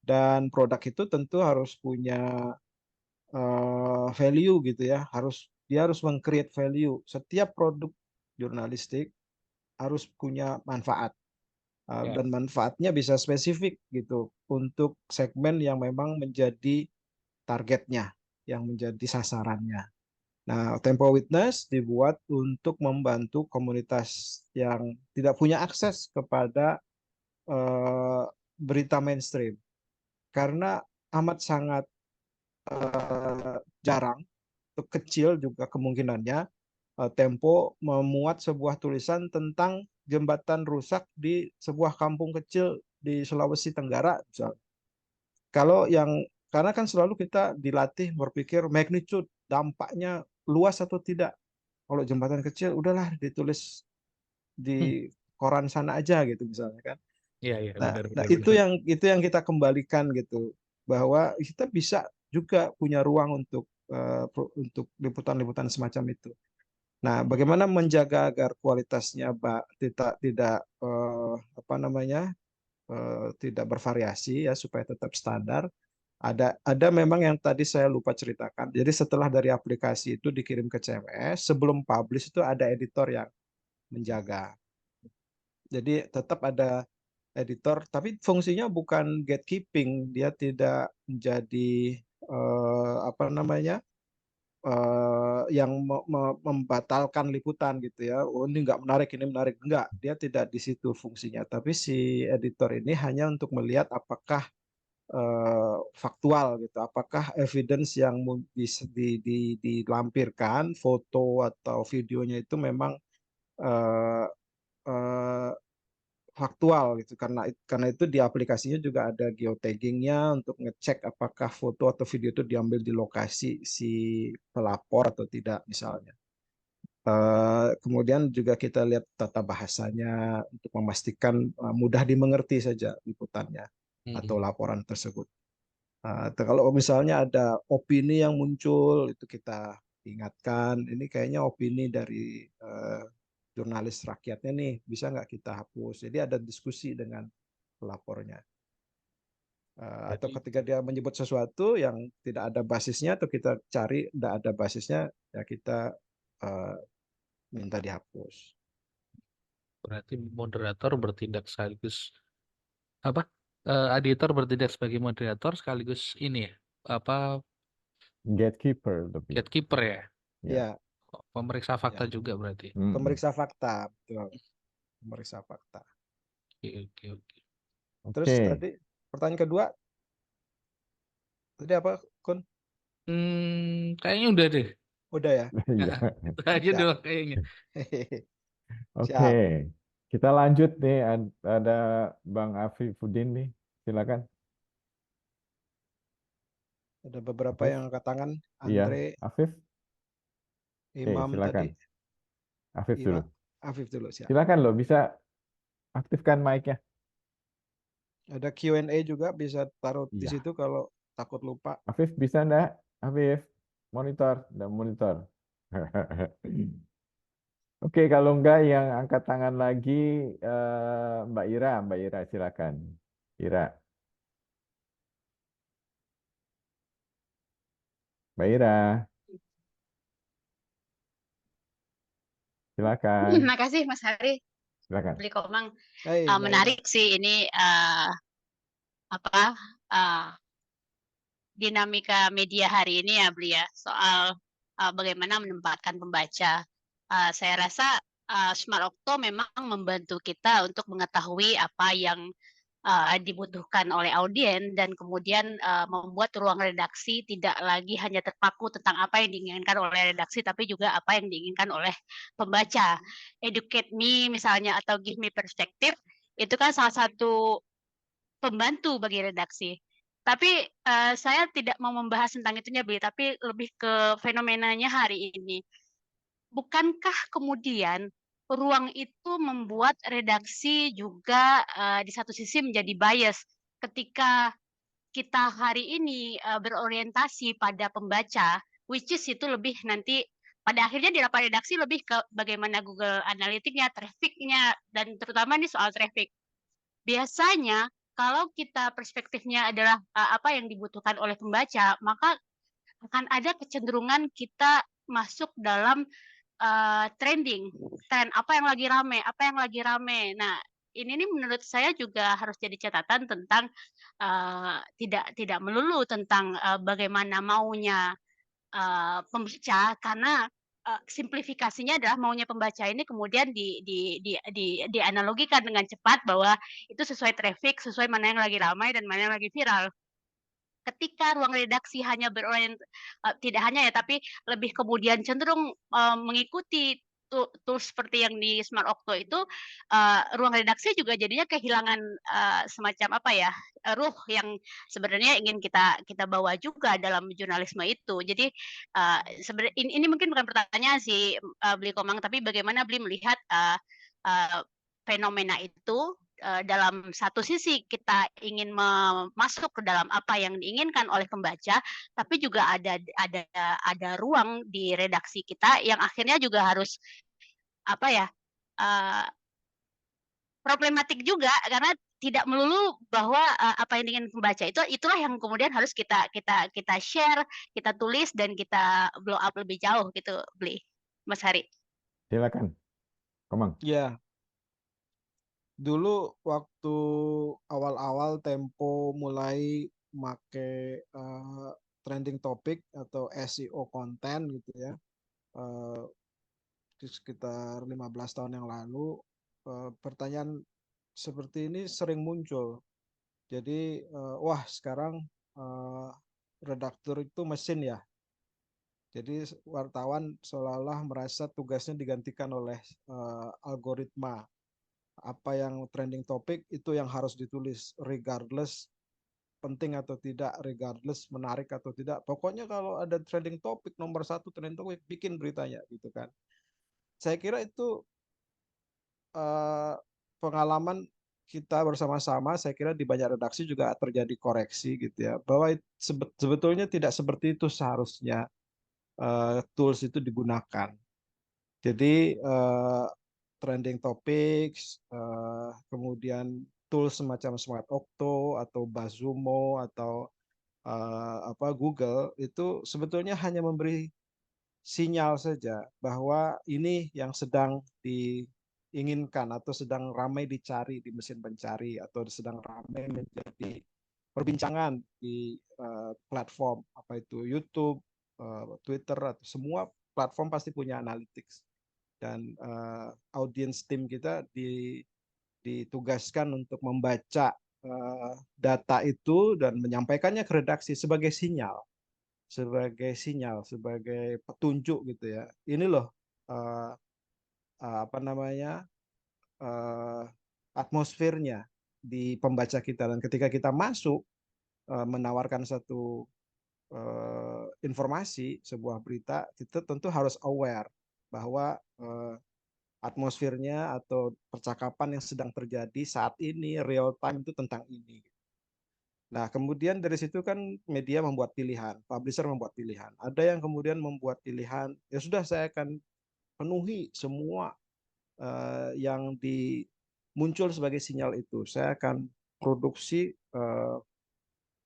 Dan produk itu tentu harus punya value gitu ya. Dia harus meng-create value. Setiap produk jurnalistik harus punya manfaat. Ya. Dan manfaatnya bisa spesifik gitu untuk segmen yang memang menjadi targetnya, yang menjadi sasarannya. Nah, Tempo Witness dibuat untuk membantu komunitas yang tidak punya akses kepada berita mainstream, karena amat sangat jarang, atau kecil juga kemungkinannya Tempo memuat sebuah tulisan tentang jembatan rusak di sebuah kampung kecil di Sulawesi Tenggara, misalnya. Kalau yang karena kan selalu kita dilatih berpikir magnitude, dampaknya luas atau tidak. Kalau jembatan kecil, udahlah ditulis di koran sana aja gitu misalnya kan. Iya, iya, Nah, benar, nah benar, itu benar. yang kita kembalikan gitu, bahwa kita bisa juga punya ruang untuk liputan-liputan semacam itu. Nah, bagaimana menjaga agar kualitasnya tidak tidak tidak bervariasi ya supaya tetap standar. Ada memang yang tadi saya lupa ceritakan. Jadi setelah dari aplikasi itu dikirim ke CMS, sebelum publish itu ada editor yang menjaga. Jadi tetap ada editor, tapi fungsinya bukan gatekeeping. Dia tidak menjadi yang membatalkan liputan gitu ya. Oh, ini nggak menarik, ini menarik. Enggak, dia tidak di situ fungsinya. Tapi si editor ini hanya untuk melihat apakah faktual gitu, apakah evidence yang dilampirkan, foto atau videonya itu memang eh, eh, faktual gitu. Karena itu di aplikasinya juga ada geotaggingnya untuk ngecek apakah foto atau video itu diambil di lokasi si pelapor atau tidak misalnya. Kemudian juga kita lihat tata bahasanya untuk memastikan mudah dimengerti saja liputannya atau laporan tersebut. Kalau misalnya ada opini yang muncul, itu kita ingatkan, ini kayaknya opini dari jurnalis rakyatnya nih, bisa nggak kita hapus? Jadi ada diskusi dengan pelapornya. Atau Berarti ketika dia menyebut sesuatu yang tidak ada basisnya, atau kita cari tidak ada basisnya, ya kita uh, minta dihapus. berarti moderator bertindak sekaligus apa? Editor bertindak sebagai moderator sekaligus ini ya, apa, Gatekeeper lebih. gatekeeper ya, Ya. Ya, pemeriksa fakta ya. juga berarti. Pemeriksa fakta, betul. Pemeriksa fakta. Oke, oke, oke. Terus Oke. tadi pertanyaan kedua, tadi apa, Kun? Kayaknya udah deh. Udah ya? Iya. Itu aja Siap. doang kayaknya. Oke. Siap. Kita lanjut nih. Ada Bang Afifuddin nih. Silakan. Ada beberapa Afif. yang angkat tangan. Iya. Andre, Afif. Oke, Imam tadi. silakan. Afif dulu. Afif dulu, siap. Silakan loh, bisa aktifkan mic-nya. Ada Q&A juga, bisa taruh di Iya. situ kalau takut lupa. Afif bisa enggak? Afif, monitor dan monitor. Oke, kalau enggak yang angkat tangan lagi Mbak Ira. Mbak Ira, silakan. Ira. Mbak Ira, silakan. Makasih Mas Hari, Silakan. beli komang. Hai, Mbak Ira. Menarik sih ini dinamika media hari ini ya, Beli ya, soal bagaimana menempatkan pembaca. Saya rasa Smart Octo memang membantu kita untuk mengetahui apa yang dibutuhkan oleh audien dan kemudian membuat ruang redaksi tidak lagi hanya terpaku tentang apa yang diinginkan oleh redaksi, tapi juga apa yang diinginkan oleh pembaca. Educate me misalnya atau give me perspective itu kan salah satu pembantu bagi redaksi. Tapi saya tidak mau membahas tentang itunya, Bli, tapi lebih ke fenomenanya hari ini. Bukankah kemudian ruang itu membuat redaksi juga di satu sisi menjadi bias ketika kita hari ini berorientasi pada pembaca, which is itu lebih nanti pada akhirnya di rapat redaksi lebih ke bagaimana Google Analytics-nya, traffic-nya, dan terutama ini soal traffic. Biasanya kalau kita perspektifnya adalah apa yang dibutuhkan oleh pembaca, maka akan ada kecenderungan kita masuk dalam trending, tren apa yang lagi rame, apa yang lagi rame. Nah, ini nih menurut saya juga harus jadi catatan tentang tidak melulu tentang bagaimana maunya pembaca, karena simplifikasinya adalah maunya pembaca ini kemudian dianalogikan dengan cepat bahwa itu sesuai traffic, sesuai mana yang lagi ramai dan mana yang lagi viral. Ketika ruang redaksi hanya tidak hanya ya, tapi lebih kemudian cenderung mengikuti tools seperti yang di Smart Octo itu, ruang redaksi juga jadinya kehilangan semacam apa ya, ruh yang sebenarnya ingin kita bawa juga dalam jurnalisme itu. Jadi ini mungkin bukan pertanyaan sih, Bli Komang, tapi bagaimana Bli melihat fenomena itu dalam satu sisi kita ingin masuk ke dalam apa yang diinginkan oleh pembaca, tapi juga ada ruang di redaksi kita yang akhirnya juga harus apa ya problematik juga karena tidak melulu bahwa apa yang ingin pembaca itulah yang kemudian harus kita share, kita tulis dan kita blow up lebih jauh gitu, Bli. Mas Hari. Silakan, Komang. Ya, dulu waktu awal-awal Tempo mulai make trending topic atau SEO konten gitu ya, di sekitar 15 tahun yang lalu, pertanyaan seperti ini sering muncul. Jadi, wah sekarang redaktur itu mesin ya. Jadi wartawan seolah-olah merasa tugasnya digantikan oleh algoritma. Apa yang trending topik itu yang harus ditulis regardless penting atau tidak, regardless menarik atau tidak. Pokoknya kalau ada trending topik nomor 1 trending topik bikin beritanya gitu kan. Saya kira itu pengalaman kita bersama-sama, saya kira di banyak redaksi juga terjadi koreksi gitu ya, bahwa sebetulnya tidak seperti itu seharusnya tools itu digunakan. Jadi trending topics, kemudian tools semacam Smart Octo atau Bazumo atau Google itu sebetulnya hanya memberi sinyal saja bahwa ini yang sedang diinginkan atau sedang ramai dicari di mesin pencari atau sedang ramai menjadi perbincangan di platform apa itu YouTube, Twitter atau semua platform pasti punya analytics dan audience team kita ditugaskan untuk membaca data itu dan menyampaikannya ke redaksi sebagai sinyal, sebagai petunjuk gitu ya. Ini loh apa namanya atmosfernya di pembaca kita, dan ketika kita masuk menawarkan satu informasi, sebuah berita, kita tentu harus aware bahwa atmosfernya atau percakapan yang sedang terjadi saat ini real time itu tentang ini. Nah, kemudian dari situ kan media membuat pilihan, publisher membuat pilihan. Ada yang kemudian membuat pilihan, ya sudah saya akan penuhi semua yang muncul sebagai sinyal itu. Saya akan produksi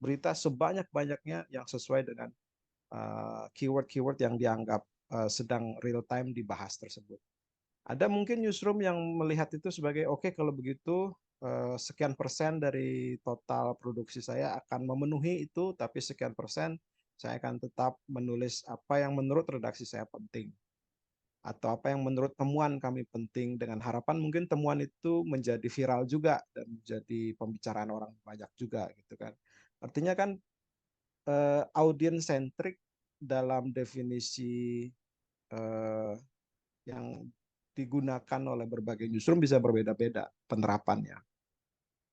berita sebanyak-banyaknya yang sesuai dengan keyword-keyword yang dianggap sedang real time dibahas tersebut. Ada mungkin newsroom yang melihat itu sebagai oke, kalau begitu sekian persen dari total produksi saya akan memenuhi itu, tapi sekian persen saya akan tetap menulis apa yang menurut redaksi saya penting. atau apa yang menurut temuan kami penting, dengan harapan mungkin temuan itu menjadi viral juga dan menjadi pembicaraan orang banyak juga gitu kan. Artinya kan audience centric dalam definisi yang digunakan oleh berbagai newsroom bisa berbeda-beda penerapannya.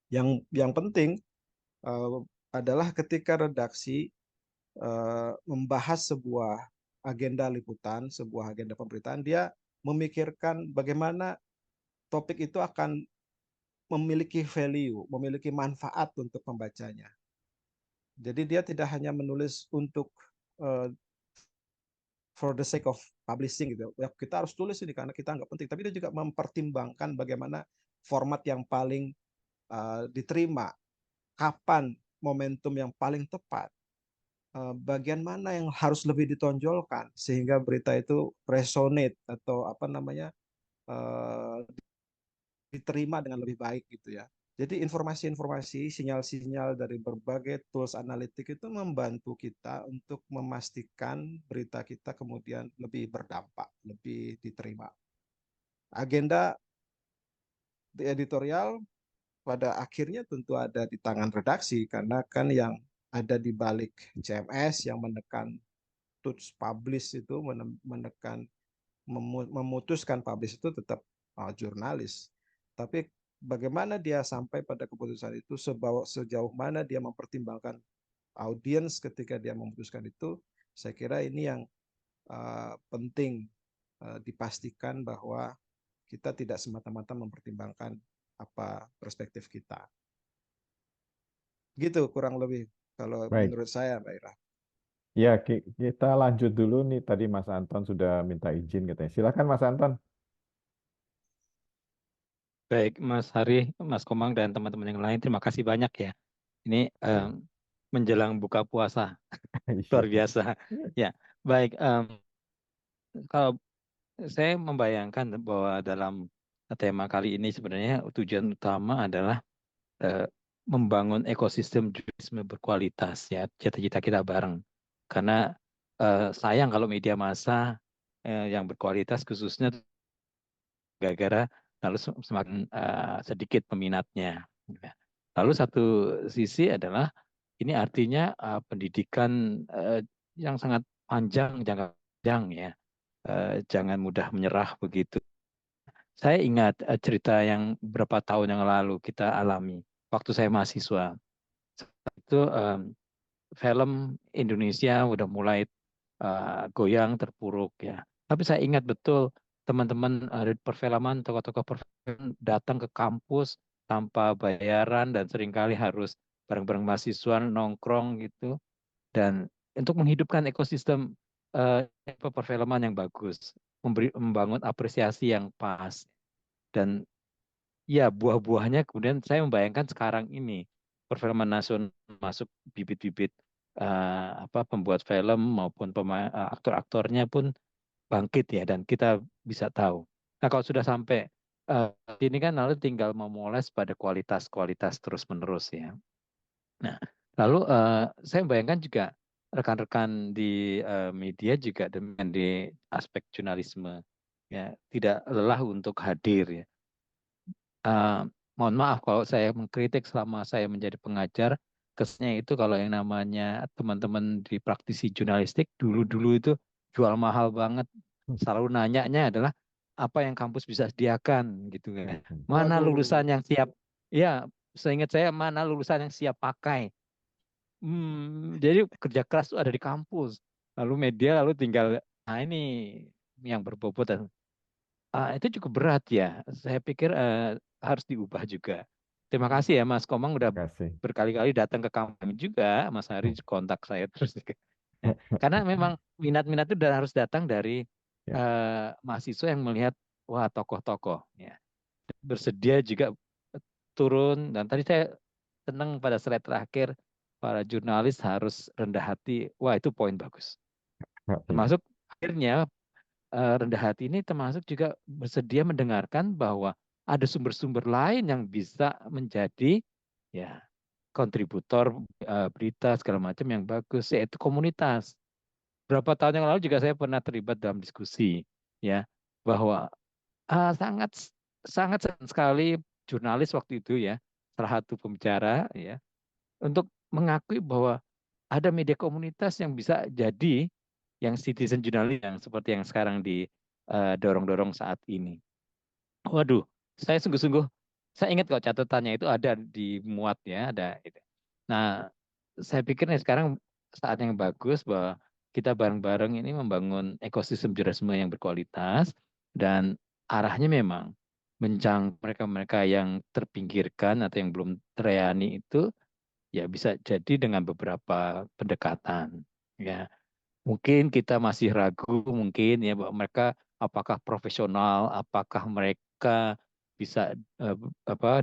Yang penting adalah ketika redaksi membahas sebuah agenda liputan, sebuah agenda pemberitaan, dia memikirkan bagaimana topik itu akan memiliki value, memiliki manfaat untuk pembacanya. Jadi dia tidak hanya menulis untuk for the sake of publishing gitu. Ya, kita harus tulis ini karena kita anggap penting, tapi dia juga mempertimbangkan bagaimana format yang paling diterima, kapan momentum yang paling tepat, bagian mana yang harus lebih ditonjolkan sehingga berita itu resonate atau apa namanya diterima dengan lebih baik gitu ya. Jadi informasi-informasi, sinyal-sinyal dari berbagai tools analitik itu membantu kita untuk memastikan berita kita kemudian lebih berdampak, lebih diterima. Agenda di editorial pada akhirnya tentu ada di tangan redaksi, karena kan yang ada di balik CMS yang menekan touch publish itu, menekan memutuskan publish itu tetap jurnalis. Tapi bagaimana dia sampai pada keputusan itu, sejauh mana dia mempertimbangkan audiens ketika dia memutuskan itu, saya kira ini yang penting dipastikan bahwa kita tidak semata-mata mempertimbangkan apa perspektif kita. Gitu kurang lebih kalau Baik. menurut saya, Mbak Ira. Ya, kita lanjut dulu nih. Tadi Mas Anton sudah minta izin katanya. Silakan Mas Anton. Baik, Mas Hari, Mas Komang, dan teman-teman yang lain, terima kasih banyak ya. Ini menjelang buka puasa, luar biasa. Ya, baik. Kalau saya membayangkan bahwa dalam tema kali ini sebenarnya tujuan utama adalah membangun ekosistem jurnalisme berkualitas, ya, cita-cita kita bareng. Karena sayang kalau media massa yang berkualitas khususnya gara-gara lalu semakin sedikit peminatnya. Lalu satu sisi adalah ini artinya pendidikan yang sangat panjang, jangka panjang ya, jangan mudah menyerah begitu. Saya ingat cerita yang beberapa tahun yang lalu kita alami waktu saya mahasiswa. Itu film Indonesia udah mulai goyang terpuruk ya. Tapi saya ingat betul teman-teman dari perfilman, tokoh-tokoh perfilman datang ke kampus tanpa bayaran dan seringkali harus bareng-bareng mahasiswa nongkrong gitu, dan untuk menghidupkan ekosistem perfilman yang bagus, membangun apresiasi yang pas, dan ya buah-buahnya kemudian saya membayangkan sekarang ini perfilman nasional masuk bibit-bibit pembuat film maupun aktor-aktornya pun bangkit ya, dan kita bisa tahu. Nah kalau sudah sampai ini kan lalu tinggal memoles pada kualitas terus-menerus ya. Nah lalu saya membayangkan juga rekan-rekan di media juga dengan di aspek jurnalisme ya tidak lelah untuk hadir ya. Mohon maaf kalau saya mengkritik selama saya menjadi pengajar, kesannya itu kalau yang namanya teman-teman di praktisi jurnalistik dulu-dulu itu jual mahal banget. Selalu nanyanya adalah apa yang kampus bisa sediakan gitu kan. Mana Waduh. lulusan yang siap? Ya, seingat saya mana lulusan yang siap pakai. Jadi kerja keras itu ada di kampus. Lalu media lalu tinggal ini yang berbobot dan itu cukup berat ya. Saya pikir harus diubah juga. Terima kasih ya Mas Komang udah Terima kasih. berkali-kali datang ke kami juga. Mas Hari kontak saya terus. Ya, karena memang minat-minat itu harus datang dari mahasiswa yang melihat wah tokoh-tokoh ya. Bersedia juga turun, dan tadi saya senang pada slide terakhir para jurnalis harus rendah hati. Wah itu poin bagus. Termasuk akhirnya rendah hati ini termasuk juga bersedia mendengarkan bahwa ada sumber-sumber lain yang bisa menjadi ya kontributor berita segala macam yang bagus, yaitu komunitas. Berapa tahun yang lalu juga saya pernah terlibat dalam diskusi ya bahwa sangat sangat sekali jurnalis waktu itu ya, salah satu pembicara ya, untuk mengakui bahwa ada media komunitas yang bisa jadi yang citizen journalism yang seperti yang sekarang didorong-dorong saat ini. Waduh, saya sungguh-sungguh, saya ingat kok catatannya itu ada di muat ya, ada itu. Nah, saya pikir nih sekarang saat yang bagus bahwa kita bareng-bareng ini membangun ekosistem jurnalisme yang berkualitas dan arahnya memang menjangkau mereka-mereka yang terpinggirkan atau yang belum terlayani itu ya bisa jadi dengan beberapa pendekatan ya. Mungkin kita masih ragu mungkin ya bahwa mereka apakah profesional, apakah mereka bisa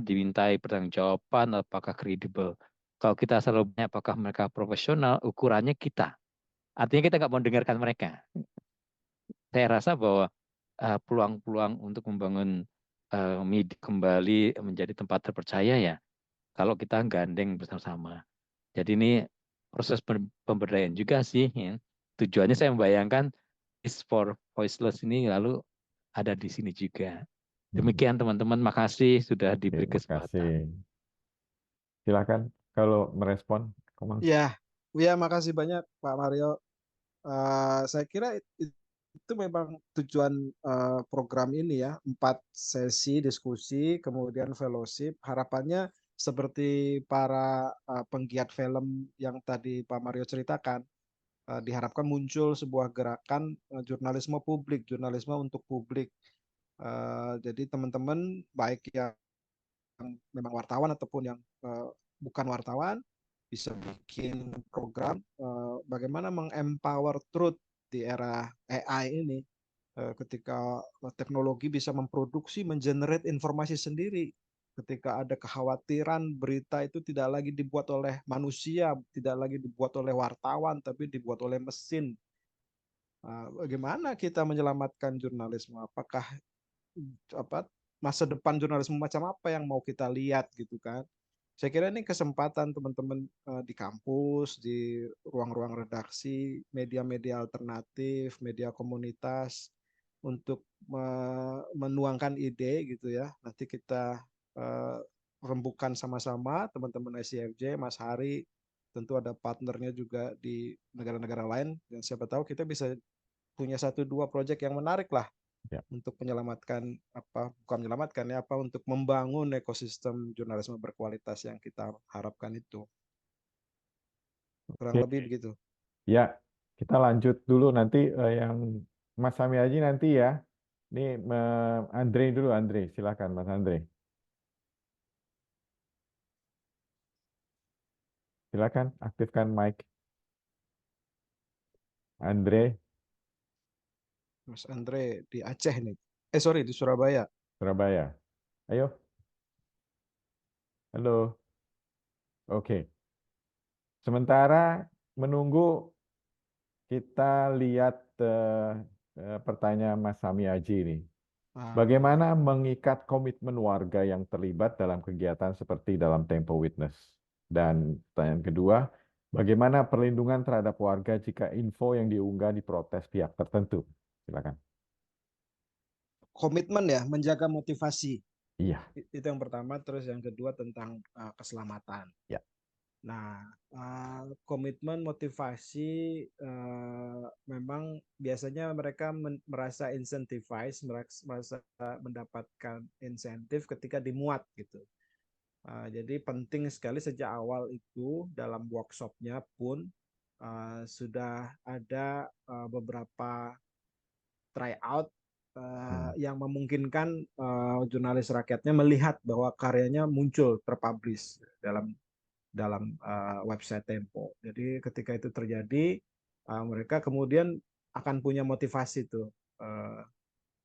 dimintai pertanggungjawaban, apakah kredibel. Kalau kita selalu bertanya apakah mereka profesional, ukurannya kita. Artinya kita nggak mau dengarkan mereka. Saya rasa bahwa peluang-peluang untuk membangun media kembali menjadi tempat terpercaya ya, kalau kita gandeng bersama-sama. Jadi ini proses pemberdayaan juga sih. Ya. Tujuannya saya membayangkan is for voiceless ini lalu ada di sini juga. Demikian teman-teman, makasih sudah Oke, diberi makasih. kesempatan. Silakan kalau merespon, Komang. Ya, makasih banyak Pak Mario. Saya kira itu memang tujuan program ini ya, 4 sesi diskusi, kemudian fellowship. Harapannya seperti para penggiat film yang tadi Pak Mario ceritakan, diharapkan muncul sebuah gerakan jurnalisme publik, jurnalisme untuk publik. Jadi teman-teman baik yang memang wartawan ataupun yang bukan wartawan bisa bikin program bagaimana mengempower truth di era AI ini, ketika teknologi bisa memproduksi, mengenerate informasi sendiri. Ketika ada kekhawatiran berita itu tidak lagi dibuat oleh manusia, tidak lagi dibuat oleh wartawan, tapi dibuat oleh mesin. Bagaimana kita menyelamatkan jurnalisme? Apakah masa depan jurnalisme macam apa yang mau kita lihat gitu kan? Saya kira ini kesempatan teman-teman di kampus, di ruang-ruang redaksi, media-media alternatif, media komunitas untuk menuangkan ide gitu ya. Nanti kita rembukan sama-sama teman-teman ICFJ, Mas Hari, tentu ada partnernya juga di negara-negara lain dan siapa tahu kita bisa punya 1-2 proyek yang menarik lah Ya. untuk menyelamatkan bukan menyelamatkan ya untuk membangun ekosistem jurnalisme berkualitas yang kita harapkan itu. Kurang Oke. lebih begitu. Ya, kita lanjut dulu nanti yang Mas Sami Aji nanti ya. Ini Andre dulu, Andre. Silakan Mas Andre. Silakan aktifkan mic. Andre, Mas Andre di Aceh nih. Sorry, di Surabaya. Surabaya. Ayo. Halo. Oke. Sementara menunggu kita lihat pertanyaan Mas Sami Aji ini. Bagaimana mengikat komitmen warga yang terlibat dalam kegiatan seperti dalam Tempo Witness? Dan pertanyaan kedua, bagaimana perlindungan terhadap warga jika info yang diunggah diprotes pihak tertentu? Silakan. Komitmen ya, menjaga motivasi. Iya. Itu yang pertama. Terus yang kedua tentang keselamatan. Ya. Nah, komitmen motivasi memang biasanya mereka merasa incentivized, merasa mendapatkan insentif ketika dimuat gitu. Jadi penting sekali sejak awal itu dalam workshopnya pun sudah ada beberapa tryout yang memungkinkan jurnalis rakyatnya melihat bahwa karyanya muncul terpublish dalam website Tempo. Jadi ketika itu terjadi, mereka kemudian akan punya motivasi tuh.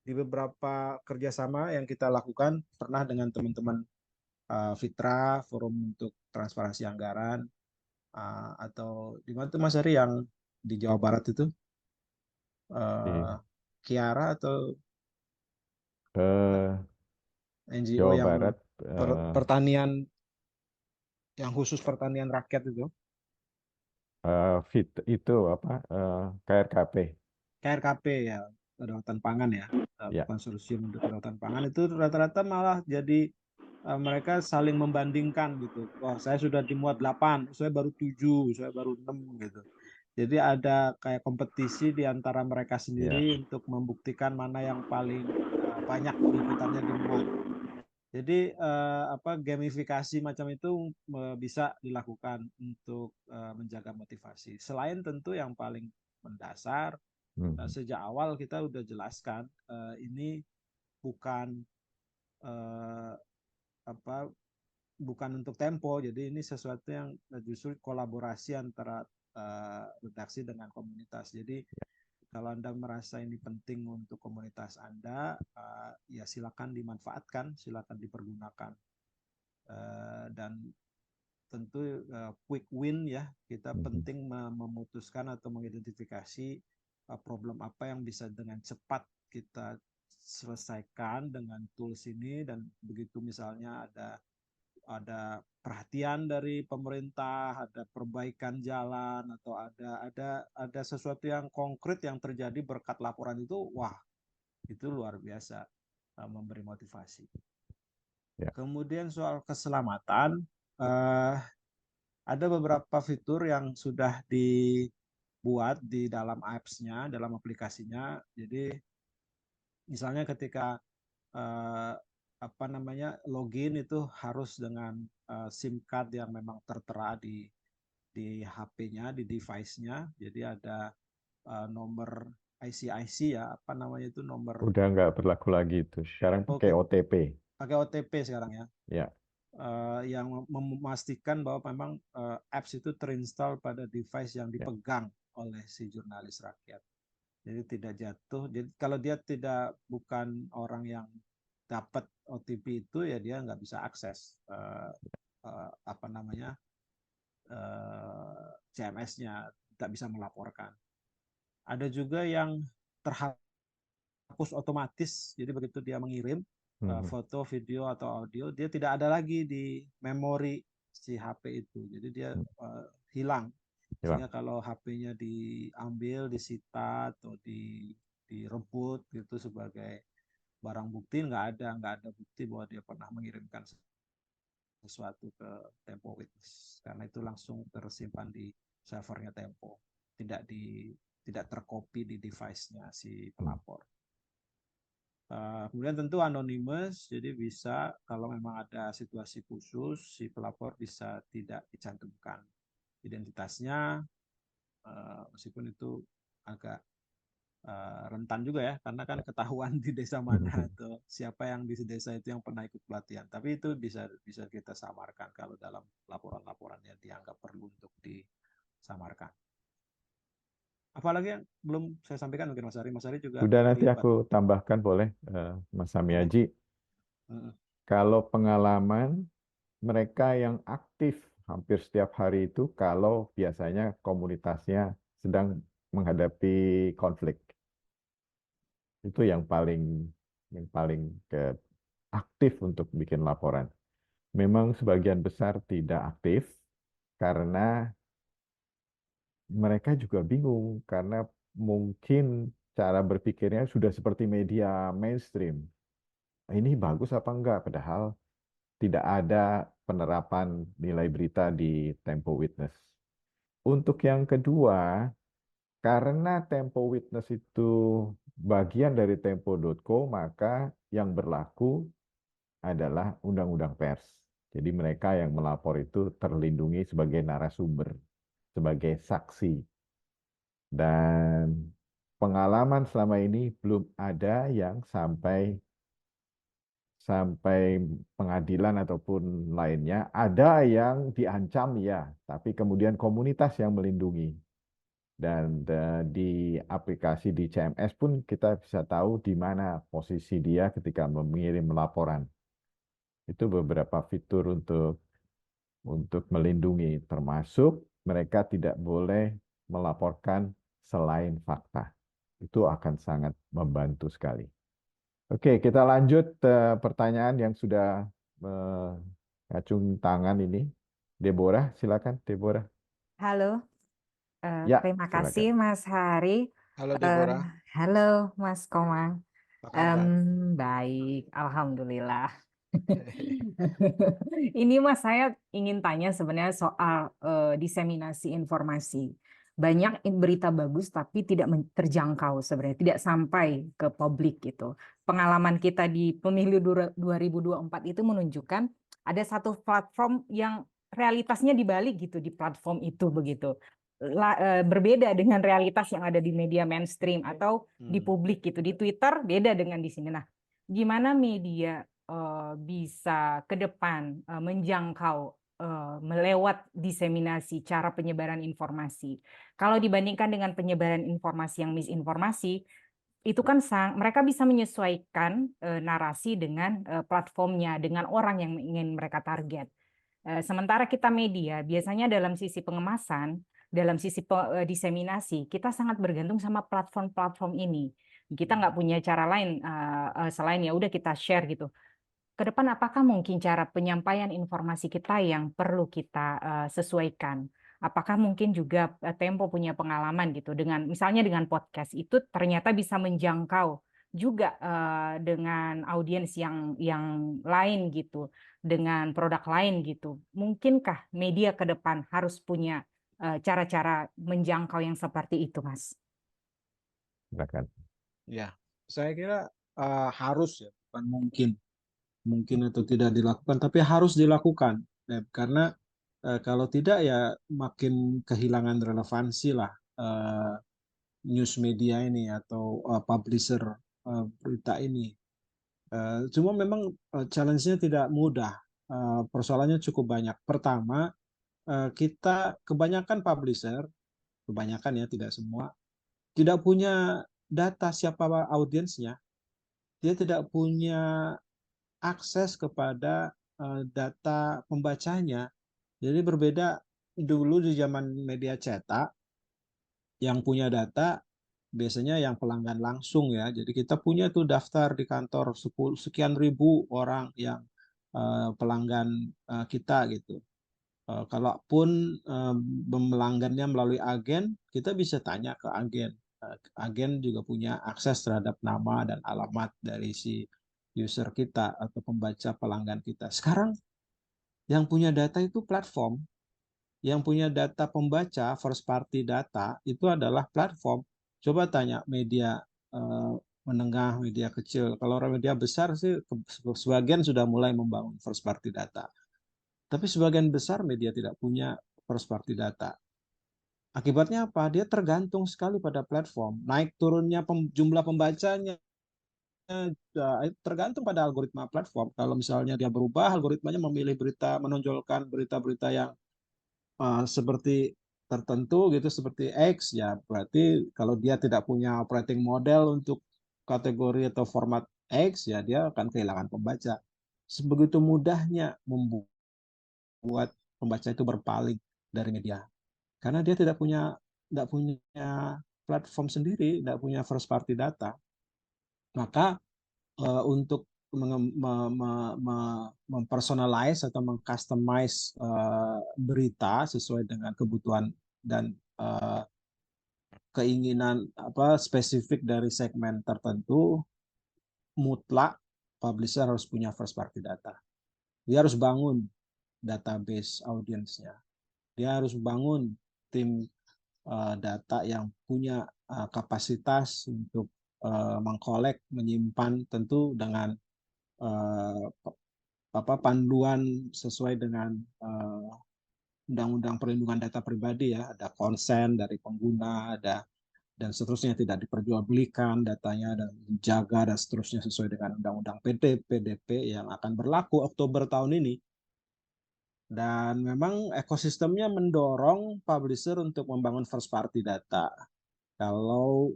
Di beberapa kerjasama yang kita lakukan pernah dengan teman-teman Fitra, Forum untuk Transparansi Anggaran, atau di mana tuh Mas Ari yang di Jawa Barat itu, Kiara atau NGO Jawa yang Barat. pertanian, yang khusus pertanian rakyat itu. Fit itu apa? KRKP. KRKP ya. kedaulatan pangan ya, Ya. konsorsium untuk kedaulatan pangan itu rata-rata malah jadi mereka saling membandingkan gitu. Wah, saya sudah dimuat 8, saya baru 7, saya baru 6 gitu. Jadi ada kayak kompetisi di antara mereka sendiri untuk membuktikan mana yang paling banyak liputannya dimuat. Jadi gamifikasi macam itu bisa dilakukan untuk menjaga motivasi. Selain tentu yang paling mendasar, sejak awal kita udah jelaskan ini bukan bukan untuk tempo, jadi ini sesuatu yang justru kolaborasi antara redaksi dengan komunitas. Jadi kalau Anda merasa ini penting untuk komunitas Anda, ya silakan dimanfaatkan, silakan dipergunakan. Dan tentu quick win ya, kita penting memutuskan atau mengidentifikasi problem apa yang bisa dengan cepat kita selesaikan dengan tools ini, dan begitu misalnya ada perhatian dari pemerintah, ada perbaikan jalan, atau ada sesuatu yang konkret yang terjadi berkat laporan itu, wah itu luar biasa memberi motivasi. Ya. Kemudian soal keselamatan, ada beberapa fitur yang sudah dibuat di dalam apps-nya, dalam aplikasinya. Jadi misalnya ketika login itu harus dengan SIM card yang memang tertera di HP-nya, di device-nya. Jadi ada nomor ICIC ya, nomor. Udah nggak berlaku lagi itu. Sekarang pakai OTP. Pakai OTP sekarang ya. Ya. Yang memastikan bahwa memang apps itu terinstall pada device yang dipegang oleh si jurnalis rakyat. Jadi tidak jatuh. Jadi kalau dia bukan orang yang dapat OTP itu, ya dia nggak bisa akses CMS-nya, tidak bisa melaporkan. Ada juga yang terhapus otomatis. Jadi begitu dia mengirim foto, video atau audio, dia tidak ada lagi di memori si HP itu. Jadi dia hilang. Sehingga kalau HP-nya diambil, disita atau direbut gitu sebagai barang bukti, nggak ada bukti bahwa dia pernah mengirimkan sesuatu ke Tempo Witness, karena itu langsung tersimpan di servernya Tempo, tidak tercopy di device-nya si pelapor. Kemudian tentu anonymous, jadi bisa kalau memang ada situasi khusus, si pelapor bisa tidak dicantumkan identitasnya, meskipun itu agak rentan juga ya, karena kan ketahuan di desa mana atau siapa yang di desa itu yang pernah ikut pelatihan. Tapi itu bisa kita samarkan kalau dalam laporan-laporan yang dianggap perlu untuk disamarkan. Apalagi yang belum saya sampaikan mungkin Mas Ari. Mas Ari juga. Udah, nanti aku tambahkan boleh, Mas Samiaji. Kalau pengalaman mereka yang aktif hampir setiap hari itu, kalau biasanya komunitasnya sedang menghadapi konflik. Itu yang paling aktif untuk bikin laporan. Memang sebagian besar tidak aktif karena mereka juga bingung, karena mungkin cara berpikirnya sudah seperti media mainstream. Ini bagus apa enggak? Padahal tidak ada penerapan nilai berita di Tempo Witness. Untuk yang kedua, karena Tempo Witness itu bagian dari Tempo.co, maka yang berlaku adalah Undang-Undang Pers. Jadi mereka yang melapor itu terlindungi sebagai narasumber, sebagai saksi. Dan pengalaman selama ini belum ada yang sampai pengadilan ataupun lainnya. Ada yang diancam ya, tapi kemudian komunitas yang melindungi. Dan di aplikasi di CMS pun kita bisa tahu di mana posisi dia ketika mengirim laporan. Itu beberapa fitur untuk melindungi, termasuk mereka tidak boleh melaporkan selain fakta. Itu akan sangat membantu sekali. Oke, kita lanjut pertanyaan yang sudah mengacung tangan ini. Deborah, silakan Deborah. Halo, Ya, terima silakan. kasih Mas Hari. Halo Eh, Deborah, halo Mas Komang. apa kabar? Baik, Alhamdulillah. Ini Mas, saya ingin tanya sebenarnya soal diseminasi informasi. Banyak berita bagus tapi tidak terjangkau sebenarnya, tidak sampai ke publik gitu. Pengalaman kita di pemilu 2024 itu menunjukkan ada satu platform yang realitasnya dibalik gitu di platform itu begitu. Berbeda dengan realitas yang ada di media mainstream atau di publik gitu. Di Twitter beda dengan di sini. Nah, gimana media bisa ke depan menjangkau melewat diseminasi cara penyebaran informasi. Kalau dibandingkan dengan penyebaran informasi yang misinformasi, itu kan mereka bisa menyesuaikan narasi dengan platformnya, dengan orang yang ingin mereka target. Sementara kita media biasanya dalam sisi pengemasan, dalam sisi diseminasi, kita sangat bergantung sama platform-platform ini. Kita nggak punya cara lain selain ya udah kita share gitu. Ke depan apakah mungkin cara penyampaian informasi kita yang perlu kita sesuaikan? Apakah mungkin juga Tempo punya pengalaman gitu dengan misalnya dengan podcast itu ternyata bisa menjangkau juga dengan audiens yang lain gitu, dengan produk lain gitu. Mungkinkah media ke depan harus punya cara-cara menjangkau yang seperti itu, Mas? Silakan. Ya, saya kira harus ya, bukan mungkin atau tidak dilakukan, tapi harus dilakukan. Karena kalau tidak ya makin kehilangan relevansi lah news media ini atau publisher berita ini. Cuma memang challenge-nya tidak mudah. Persoalannya cukup banyak. Pertama, kita kebanyakan publisher, kebanyakan ya tidak semua, tidak punya data siapa audiensnya. Dia tidak punya akses kepada data pembacanya. Jadi berbeda dulu di zaman media cetak, yang punya data biasanya yang pelanggan langsung ya. Jadi kita punya tuh daftar di kantor sekian ribu orang yang pelanggan kita gitu. Kalaupun pelanggannya melalui agen, kita bisa tanya ke agen. Agen juga punya akses terhadap nama dan alamat dari si user kita atau pembaca pelanggan kita. Sekarang yang punya data itu platform, yang punya data pembaca first party data itu adalah platform. Coba tanya media menengah, media kecil. Kalau orang media besar sih sebagian sudah mulai membangun first party data. Tapi sebagian besar media tidak punya first party data. Akibatnya apa? Dia tergantung sekali pada platform. Naik turunnya jumlah pembacanya tergantung pada algoritma platform. Kalau misalnya dia berubah, algoritmanya memilih berita, menonjolkan berita-berita yang seperti tertentu gitu, seperti X, ya berarti kalau dia tidak punya operating model untuk kategori atau format X, ya dia akan kehilangan pembaca. Sebegitu mudahnya membuat pembaca itu berpaling dari media. Karena dia tidak punya platform sendiri, tidak punya first party data. Maka untuk mempersonalize atau mengcustomize berita sesuai dengan kebutuhan dan keinginan spesifik dari segmen tertentu, mutlak publisher harus punya first party data. Dia harus bangun database audiensnya. Dia harus bangun tim data yang punya kapasitas untuk mengkolek, menyimpan tentu dengan panduan sesuai dengan Undang-Undang Perlindungan Data Pribadi ya, ada konsen dari pengguna, ada dan seterusnya, tidak diperjualbelikan datanya dan dijaga dan seterusnya sesuai dengan Undang-Undang PDP yang akan berlaku Oktober tahun ini. Dan memang ekosistemnya mendorong publisher untuk membangun first party data. Kalau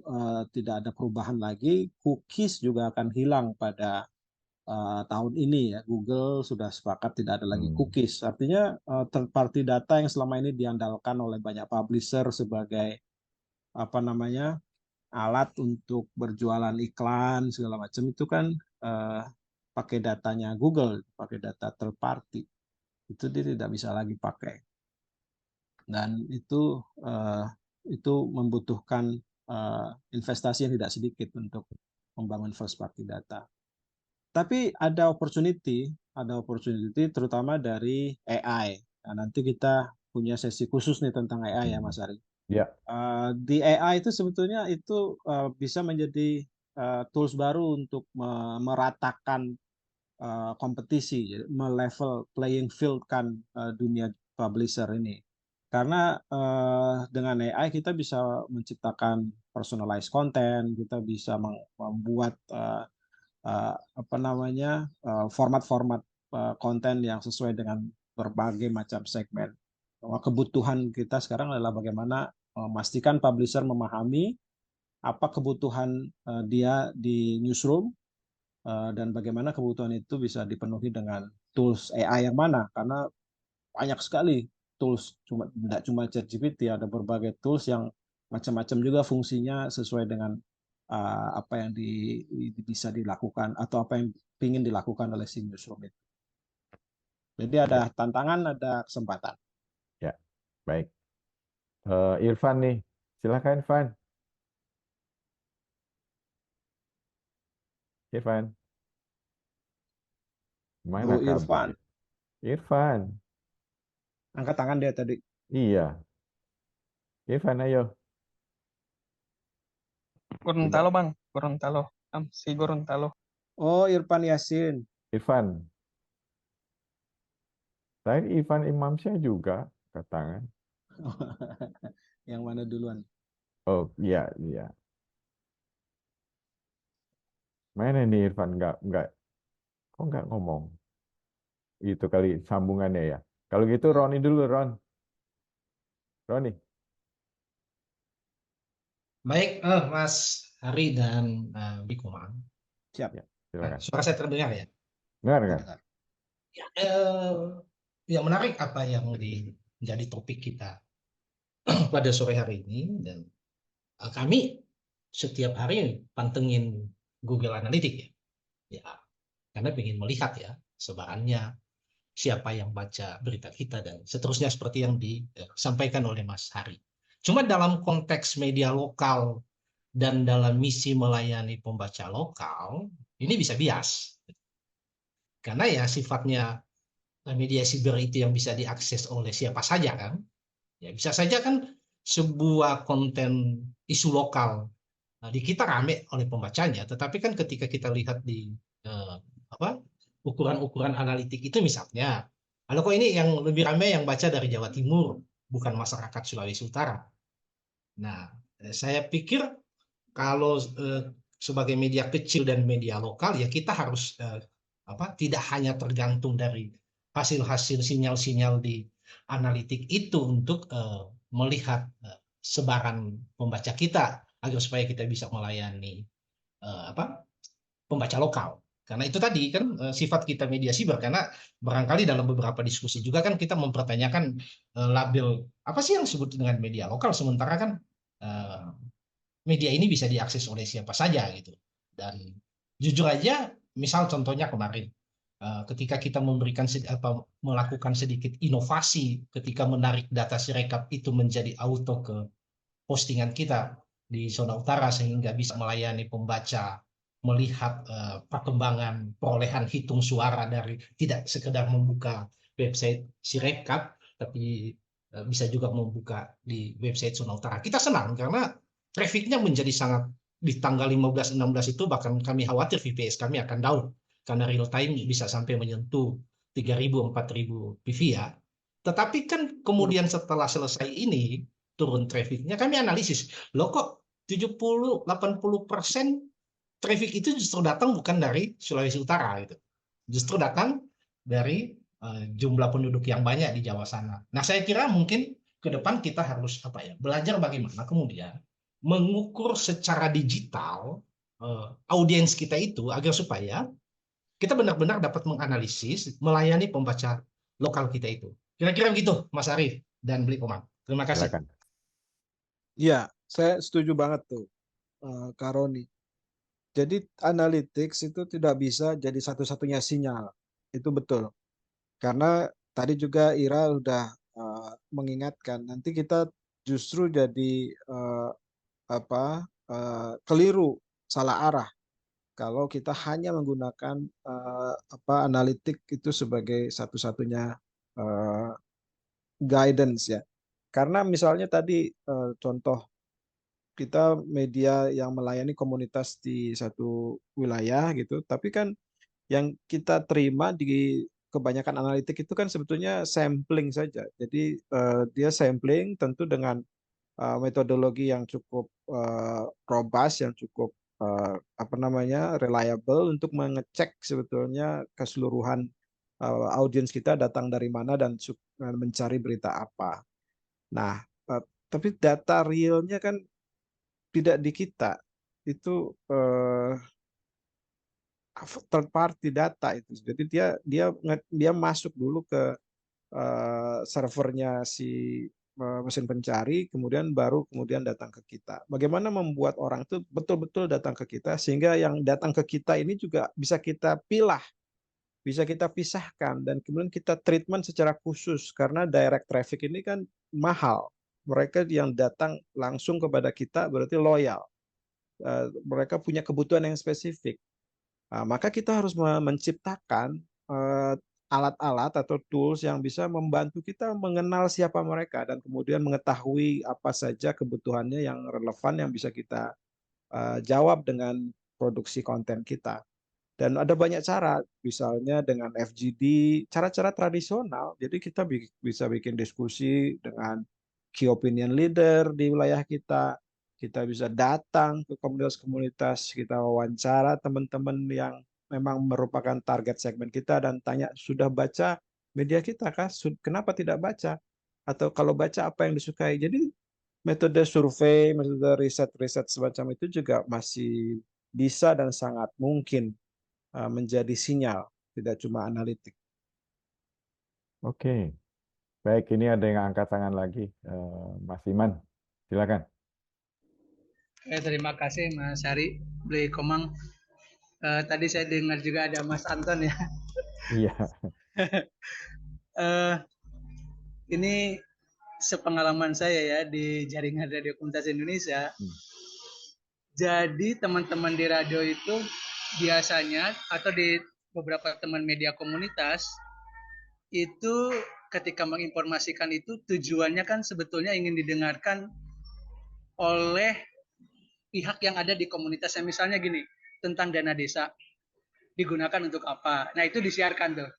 tidak ada perubahan lagi, cookies juga akan hilang pada tahun ini ya. Google sudah sepakat tidak ada lagi cookies. Artinya third party data yang selama ini diandalkan oleh banyak publisher sebagai alat untuk berjualan iklan segala macam itu kan pakai datanya Google, pakai data third party. Itu dia tidak bisa lagi pakai. Dan itu membutuhkan investasi yang tidak sedikit untuk membangun first party data. Tapi ada opportunity terutama dari AI. Nah, nanti kita punya sesi khusus nih tentang AI ya Mas Ari. Ya, Di AI itu sebetulnya itu bisa menjadi tools baru untuk meratakan kompetisi, jadi melevel playing field kan dunia publisher ini. Karena dengan AI kita bisa menciptakan personalized content, kita bisa membuat format-format konten yang sesuai dengan berbagai macam segmen. Bahwa kebutuhan kita sekarang adalah bagaimana memastikan publisher memahami apa kebutuhan dia di newsroom dan bagaimana kebutuhan itu bisa dipenuhi dengan tools AI yang mana, karena banyak sekali tools, tidak cuma ChatGPT, ada berbagai tools yang macam-macam juga fungsinya sesuai dengan apa yang bisa dilakukan atau apa yang ingin dilakukan oleh si newsroom itu. Jadi ada tantangan, ada kesempatan. ya, baik. Irfan nih, silakan Irfan. Irfan, mana Irfan, kabar? Irfan, angkat tangan dia tadi. iya. Irfan, ayo. Gorontalo Bang, Gorontalo. Si Gorontalo. Oh, Irfan Yasin. Irfan. Tadi Irfan Imamsyah juga angkat tangan. Yang mana duluan? Oh, iya, iya. Mana nih Irfan kok nggak ngomong? Itu kali sambungannya ya. Kalau gitu Roni dulu, Roni. Baik, Mas Hari dan Bikumang. Siap. Ya, silakan. Suara saya terdengar ya? Dengar. Ya, yang menarik apa yang menjadi topik kita pada sore hari ini, dan kami setiap hari pantengin Google Analytics ya, karena ingin melihat ya sebarannya, siapa yang baca berita kita dan seterusnya seperti yang disampaikan oleh Mas Hari. Cuma dalam konteks media lokal dan dalam misi melayani pembaca lokal, ini bisa bias. Karena ya sifatnya media siber itu yang bisa diakses oleh siapa saja kan. Ya bisa saja kan sebuah konten isu lokal di kita rame oleh pembacanya, tetapi kan ketika kita lihat di ukuran-ukuran analitik itu misalnya, kalau kok ini yang lebih ramai yang baca dari Jawa Timur, bukan masyarakat Sulawesi Utara. Nah, saya pikir kalau sebagai media kecil dan media lokal ya kita harus tidak hanya tergantung dari hasil-hasil sinyal-sinyal di analitik itu untuk melihat sebaran pembaca kita agar supaya kita bisa melayani pembaca lokal. Karena itu tadi kan sifat kita media siber, karena barangkali dalam beberapa diskusi juga kan kita mempertanyakan label apa sih yang disebut dengan media lokal, sementara kan media ini bisa diakses oleh siapa saja gitu. Dan jujur aja, misal contohnya kemarin ketika kita melakukan sedikit inovasi ketika menarik data Sirekap itu menjadi auto ke postingan kita di zona utara sehingga bisa melayani pembaca melihat perkembangan perolehan hitung suara dari tidak sekedar membuka website Sirekap, tapi bisa juga membuka di website zona utara. Kita senang karena trafficnya menjadi sangat, di tanggal 15-16 itu bahkan kami khawatir VPS kami akan down karena real time bisa sampai menyentuh 3.000-4.000 PV ya. Tetapi kan kemudian setelah selesai ini turun trafficnya, kami analisis, loh kok 70-80% traffic itu justru datang bukan dari Sulawesi Utara gitu. Justru datang dari jumlah penduduk yang banyak di Jawa sana. Nah, saya kira mungkin ke depan kita harus belajar bagaimana kemudian mengukur secara digital audiens kita itu agar supaya kita benar-benar dapat menganalisis, melayani pembaca lokal kita itu. Kira-kira begitu, Mas Arief dan Bli Komang. Terima kasih. Silakan. Ya, saya setuju banget tuh, Kak Roni. Jadi analytics itu tidak bisa jadi satu-satunya sinyal. Itu betul. Karena tadi juga Ira udah mengingatkan, nanti kita justru jadi keliru, salah arah kalau kita hanya menggunakan analitik itu sebagai satu-satunya guidance ya. Karena misalnya tadi contoh kita media yang melayani komunitas di satu wilayah gitu, tapi kan yang kita terima di kebanyakan analitik itu kan sebetulnya sampling saja. Jadi dia sampling tentu dengan metodologi yang cukup robust, yang cukup reliable untuk mengecek sebetulnya keseluruhan audiens kita datang dari mana dan mencari berita apa. Nah, tapi data realnya kan tidak di kita, itu third party data itu. Jadi dia masuk dulu ke servernya si mesin pencari, kemudian datang ke kita. Bagaimana membuat orang itu betul-betul datang ke kita sehingga yang datang ke kita ini juga bisa kita pilah, bisa kita pisahkan dan kemudian kita treatment secara khusus karena direct traffic ini kan mahal. Mereka yang datang langsung kepada kita berarti loyal. Mereka punya kebutuhan yang spesifik. Maka kita harus menciptakan alat-alat atau tools yang bisa membantu kita mengenal siapa mereka dan kemudian mengetahui apa saja kebutuhannya yang relevan yang bisa kita jawab dengan produksi konten kita. Dan ada banyak cara, misalnya dengan FGD, cara-cara tradisional. Jadi kita bisa bikin diskusi dengan key opinion leader di wilayah kita. Kita bisa datang ke komunitas-komunitas, kita wawancara teman-teman yang memang merupakan target segmen kita dan tanya, sudah baca media kita kah? Kenapa tidak baca? Atau kalau baca apa yang disukai? Jadi metode survei, metode riset-riset semacam itu juga masih bisa dan sangat mungkin menjadi sinyal, tidak cuma analitik. Oke, baik, ini ada yang angkat tangan lagi, Mas Iman, silakan. Terima kasih Mas Hari, Beli Komang. Tadi saya dengar juga ada Mas Anton ya. Iya. Ini sepengalaman saya ya di jaringan Radio Komunitas Indonesia. Jadi teman-teman di radio itu biasanya atau di beberapa teman media komunitas itu ketika menginformasikan itu tujuannya kan sebetulnya ingin didengarkan oleh pihak yang ada di komunitasnya. Misalnya gini, tentang dana desa digunakan untuk apa. Nah itu disiarkan tuh.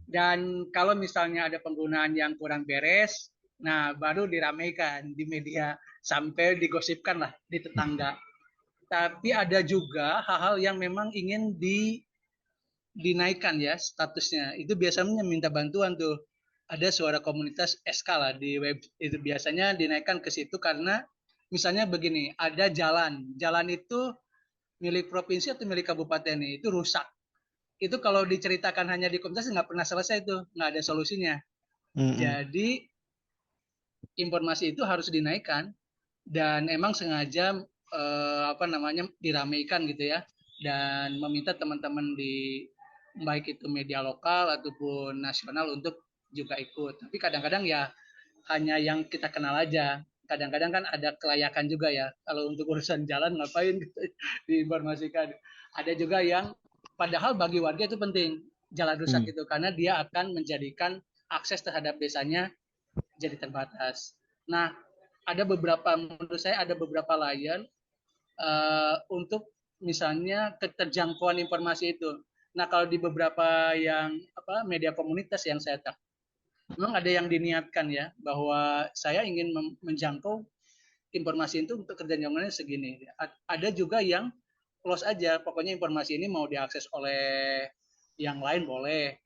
Dan kalau misalnya ada penggunaan yang kurang beres, nah baru diramaikan di media sampai digosipkan lah di tetangga. Tapi ada juga hal-hal yang memang ingin dinaikkan ya statusnya. Itu biasanya minta bantuan tuh. Ada suara komunitas SK lah di web. Itu biasanya dinaikkan ke situ karena misalnya begini, ada jalan. Jalan itu milik provinsi atau milik kabupaten nih, itu rusak. Itu kalau diceritakan hanya di komunitas nggak pernah selesai tuh, nggak ada solusinya. Jadi informasi itu harus dinaikkan dan emang sengaja diramaikan gitu ya, dan meminta teman-teman di baik itu media lokal ataupun nasional untuk juga ikut. Tapi kadang-kadang ya hanya yang kita kenal aja. Kadang-kadang kan ada kelayakan juga ya. Kalau untuk urusan jalan ngapain gitu, diinformasikan. Ada juga yang padahal bagi warga itu penting jalan rusak itu karena dia akan menjadikan akses terhadap desanya jadi terbatas. Nah, menurut saya ada beberapa layer untuk misalnya keterjangkauan informasi itu. Nah, kalau di beberapa yang media komunitas yang saya tahu, memang ada yang diniatkan ya bahwa saya ingin menjangkau informasi itu untuk keterjangkauannya segini. Ada juga yang close aja, pokoknya informasi ini mau diakses oleh yang lain boleh.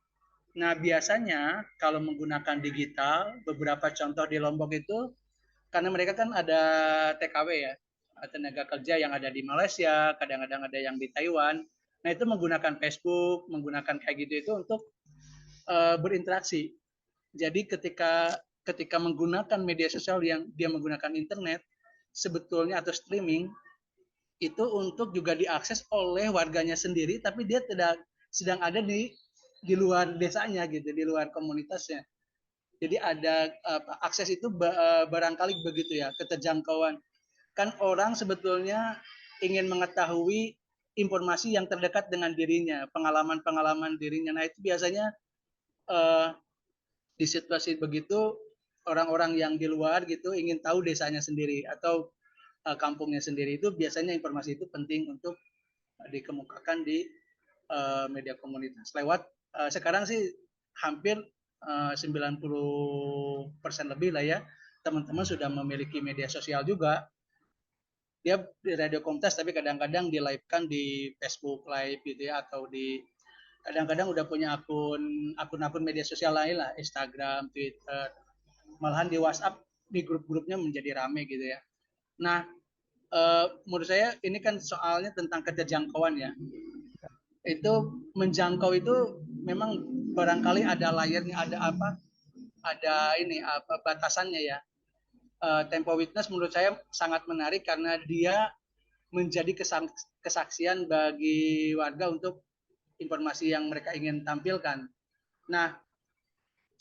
Nah, biasanya kalau menggunakan digital, beberapa contoh di Lombok itu karena mereka kan ada TKW ya, tenaga kerja yang ada di Malaysia, kadang-kadang ada yang di Taiwan. Nah, itu menggunakan Facebook, menggunakan kayak gitu itu untuk berinteraksi. Jadi ketika menggunakan media sosial yang dia menggunakan internet, sebetulnya atau streaming, itu untuk juga diakses oleh warganya sendiri, tapi dia tidak sedang ada di luar desanya gitu, di luar komunitasnya. Jadi ada akses itu barangkali begitu ya, keterjangkauan. kan orang sebetulnya ingin mengetahui informasi yang terdekat dengan dirinya, pengalaman-pengalaman dirinya. Nah, itu biasanya di situasi begitu orang-orang yang di luar gitu ingin tahu desanya sendiri atau kampungnya sendiri, itu biasanya informasi itu penting untuk dikemukakan di media komunitas. Lewat sekarang sih hampir 90% lebih lah ya, teman-teman sudah memiliki media sosial juga. Dia di radio komunitas tapi kadang-kadang di live-kan di Facebook Live gitu ya, atau di kadang-kadang udah punya akun-akun media sosial lain lah, Instagram, Twitter, malahan di WhatsApp di grup-grupnya menjadi rame gitu ya. Nah, menurut saya ini kan soalnya tentang keterjangkauan ya. Itu menjangkau itu memang barangkali ada layernya, ada batasannya ya. Tempo Witness menurut saya sangat menarik karena dia menjadi kesaksian bagi warga untuk informasi yang mereka ingin tampilkan. Nah,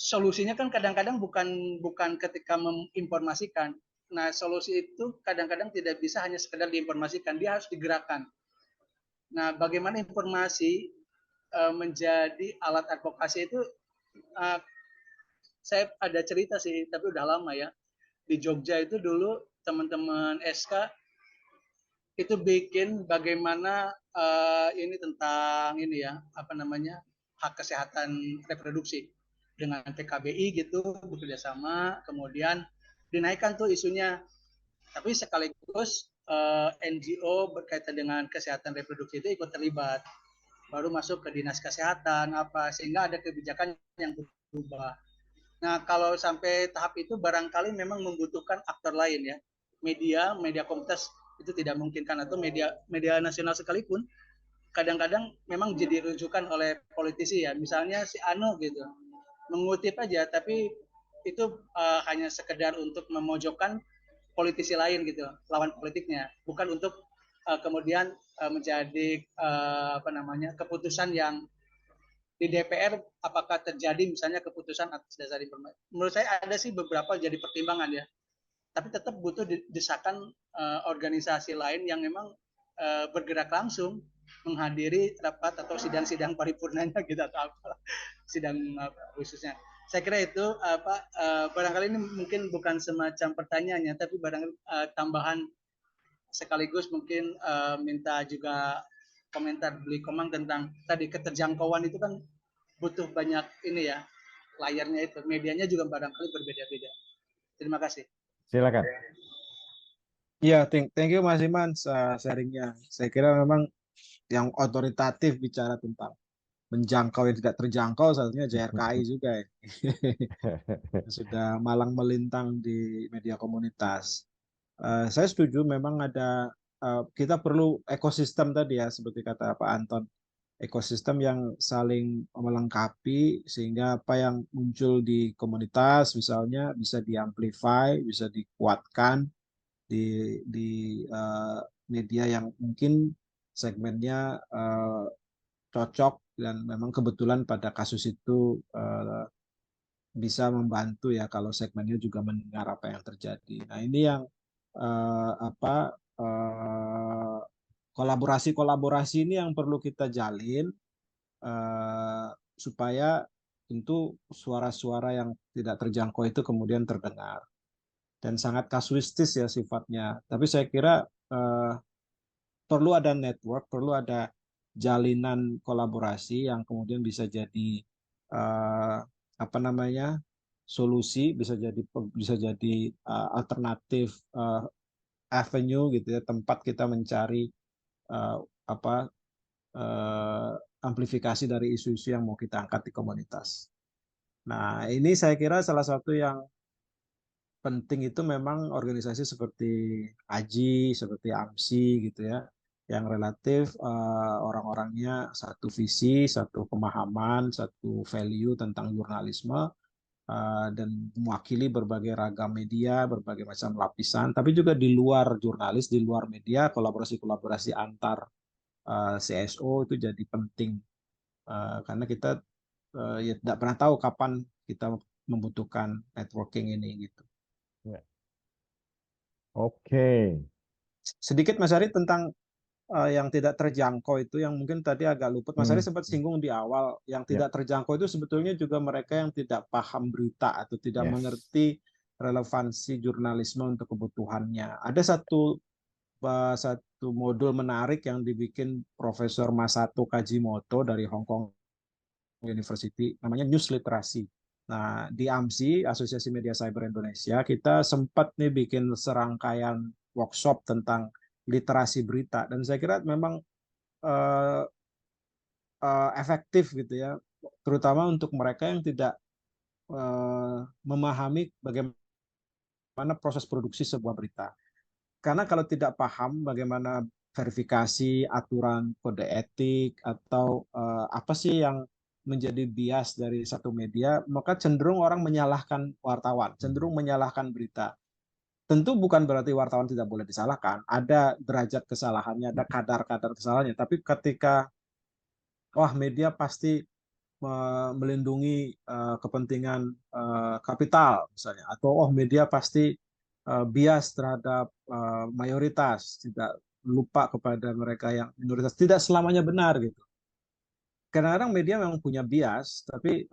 solusinya kan kadang-kadang bukan ketika menginformasikan. Nah, solusi itu kadang-kadang tidak bisa hanya sekedar diinformasikan, dia harus digerakkan. Nah, bagaimana informasi menjadi alat advokasi itu, saya ada cerita sih, tapi udah lama ya. Di Jogja itu dulu teman-teman SK itu bikin bagaimana ini tentang ini ya, hak kesehatan reproduksi dengan PKBI gitu bekerjasama, kemudian dinaikkan tuh isunya. Tapi sekaligus NGO berkaitan dengan kesehatan reproduksi itu ikut terlibat, baru masuk ke dinas kesehatan sehingga ada kebijakan yang berubah. Nah, kalau sampai tahap itu barangkali memang membutuhkan aktor lain ya, media komunitas itu tidak memungkinkan, atau media nasional sekalipun kadang-kadang memang jadi rujukan oleh politisi ya, misalnya si Anu gitu mengutip aja, tapi itu hanya sekedar untuk memojokkan politisi lain gitu, lawan politiknya, bukan untuk kemudian menjadi keputusan yang di DPR apakah terjadi misalnya keputusan atas dasar informasi. Menurut saya ada sih beberapa jadi pertimbangan ya, tapi tetap butuh desakan organisasi lain yang memang bergerak langsung menghadiri rapat atau sidang-sidang paripurnanya gitu, atau apa sidang khususnya. Saya kira itu barangkali ini mungkin bukan semacam pertanyaannya, tapi barangkali tambahan sekaligus mungkin minta juga komentar Beli Komang tentang tadi keterjangkauan itu kan butuh banyak ini ya, layarnya itu, medianya juga barangkali berbeda-beda. Terima kasih. Silakan. Iya, thank you Mas Iman sharingnya. Saya kira memang yang otoritatif bicara tentang menjangkau yang tidak terjangkau satunya JRKI juga ya. Sudah malang melintang di media komunitas. Saya setuju memang ada kita perlu ekosistem tadi ya, seperti kata Pak Anton, ekosistem yang saling melengkapi sehingga apa yang muncul di komunitas misalnya bisa diamplify, bisa dikuatkan di media yang mungkin segmennya cocok dan memang kebetulan pada kasus itu bisa membantu ya kalau segmennya juga mendengar apa yang terjadi. Nah, ini yang kolaborasi-kolaborasi ini yang perlu kita jalin supaya tentu suara-suara yang tidak terjangkau itu kemudian terdengar. Dan sangat kasuistis ya sifatnya. Tapi saya kira perlu ada network, perlu ada jalinan kolaborasi yang kemudian bisa jadi solusi, bisa jadi alternatif avenue gitu ya, tempat kita mencari amplifikasi dari isu-isu yang mau kita angkat di komunitas. Nah, ini saya kira salah satu yang penting itu memang organisasi seperti AJI, seperti AMSI gitu ya, yang relatif orang-orangnya satu visi, satu pemahaman, satu value tentang jurnalisme, dan mewakili berbagai ragam media, berbagai macam lapisan, tapi juga di luar jurnalis, di luar media, kolaborasi-kolaborasi antar CSO itu jadi penting, karena kita ya tidak pernah tahu kapan kita membutuhkan networking ini gitu. Ya. Oke, Sedikit Mas Ari tentang yang tidak terjangkau itu yang mungkin tadi agak luput. Mas Ari sempat Hmm. singgung di awal, yang Ya. tidak terjangkau itu sebetulnya juga mereka yang tidak paham berita atau tidak Yes. mengerti relevansi jurnalisme untuk kebutuhannya. Ada satu modul menarik yang dibikin Profesor Masato Kajimoto dari Hong Kong University, namanya News Literasi. Nah, di AMSI, Asosiasi Media Cyber Indonesia, kita sempat nih bikin serangkaian workshop tentang literasi berita, dan saya kira memang efektif gitu ya, terutama untuk mereka yang tidak memahami bagaimana proses produksi sebuah berita. Karena kalau tidak paham bagaimana verifikasi, aturan kode etik, atau apa sih yang menjadi bias dari satu media, maka cenderung orang menyalahkan wartawan, cenderung menyalahkan berita. Tentu bukan berarti wartawan tidak boleh disalahkan, ada derajat kesalahannya, ada kadar-kadar kesalahannya, tapi ketika wah media pasti melindungi kepentingan kapital misalnya, atau media pasti bias terhadap mayoritas, tidak lupa kepada mereka yang minoritas, tidak selamanya benar gitu. Kadang-kadang media memang punya bias, tapi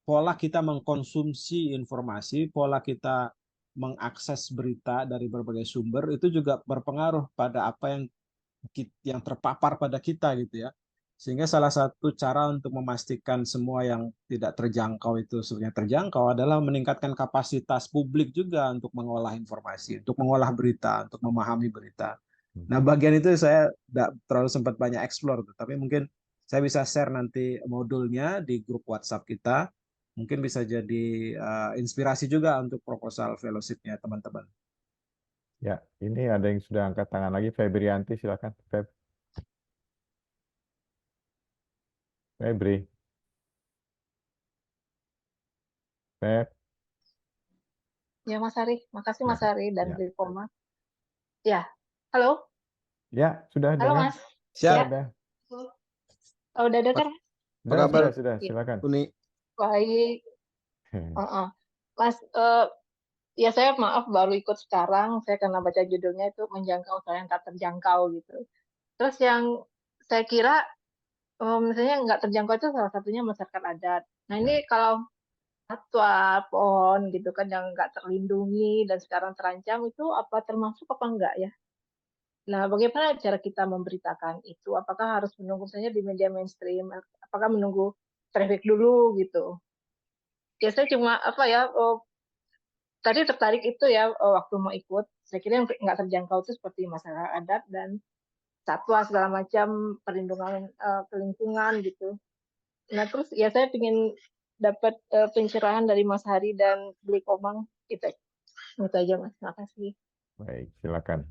pola kita mengkonsumsi informasi, pola kita mengakses berita dari berbagai sumber itu juga berpengaruh pada apa yang terpapar pada kita gitu ya. Sehingga salah satu cara untuk memastikan semua yang tidak terjangkau itu sebenarnya terjangkau adalah meningkatkan kapasitas publik juga untuk mengolah informasi, untuk mengolah berita, untuk memahami berita. Nah, bagian itu saya tidak terlalu sempat banyak explore, tapi mungkin saya bisa share nanti modulnya di grup WhatsApp kita. Mungkin bisa jadi inspirasi juga untuk proposal fellowship-nya teman-teman. Ya, ini ada yang sudah angkat tangan lagi. Febrianti, silakan. Febri. Feb. Ya Mas Ari, makasih Mas Ya, Ari dan ya. Rikoma. Ya, halo? Ya, sudah Halo dengar. Mas. Siap. Ya. Sudah. Oh, udah dengar? Apa kabar? Sudah, Ya. silakan. Uni. Baik. Mas, ya saya maaf baru ikut sekarang, saya karena baca judulnya itu menjangkau soal yang tak terjangkau gitu. Terus yang saya kira misalnya nggak terjangkau itu salah satunya masyarakat adat. Nah ini kalau satwa, pohon gitu kan yang nggak terlindungi dan sekarang terancam itu apa termasuk apa enggak ya? Nah, bagaimana cara kita memberitakan itu? Apakah harus menunggu misalnya di media mainstream? Apakah menunggu traffic dulu gitu? Ya saya cuma apa ya, tadi tertarik itu ya waktu mau ikut. Saya kira yang nggak terjangkau itu seperti masalah adat dan satwa segala macam perlindungan lingkungan gitu. Nah terus ya saya ingin dapat pencerahan dari Mas Hari dan Beli Komang gitu. Itu aja Mas. Makasih. Baik, silakan.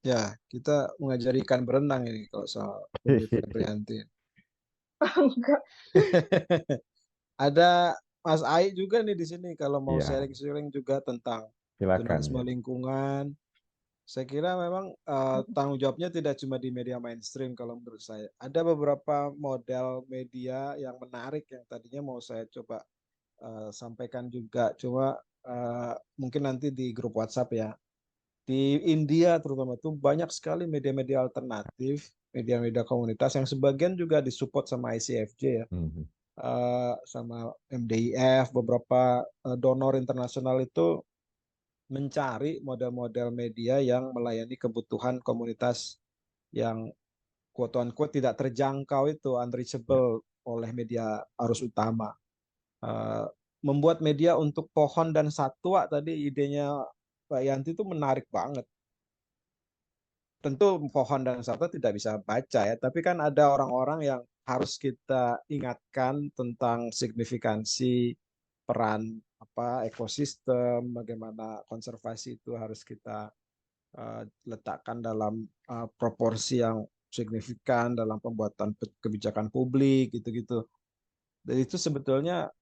Ya, kita mengajari ikan berenang ini kalau soal Uni Febrianti. Ada Mas Ai juga nih di sini kalau mau Iya. sharing-sharing juga tentang Silakan. jurnalisme lingkungan. Saya kira memang tanggung jawabnya tidak cuma di media mainstream kalau menurut saya. Ada beberapa model media yang menarik yang tadinya mau saya coba sampaikan juga. Cuma mungkin nanti di grup WhatsApp ya. Di India terutama itu banyak sekali media-media alternatif, media-media komunitas yang sebagian juga disupport sama ICFJ ya. Sama MDIF, beberapa donor internasional itu mencari model-model media yang melayani kebutuhan komunitas yang quote-unquote tidak terjangkau itu, unreachable oleh media arus utama. Membuat media untuk pohon dan satwa tadi idenya Pak Yanti itu menarik banget. Tentu pohon dan satwa tidak bisa baca ya, tapi kan ada orang-orang yang harus kita ingatkan tentang signifikansi peran ekosistem, bagaimana konservasi itu harus kita letakkan dalam proporsi yang signifikan dalam pembuatan kebijakan publik gitu-gitu. Dan itu sebetulnya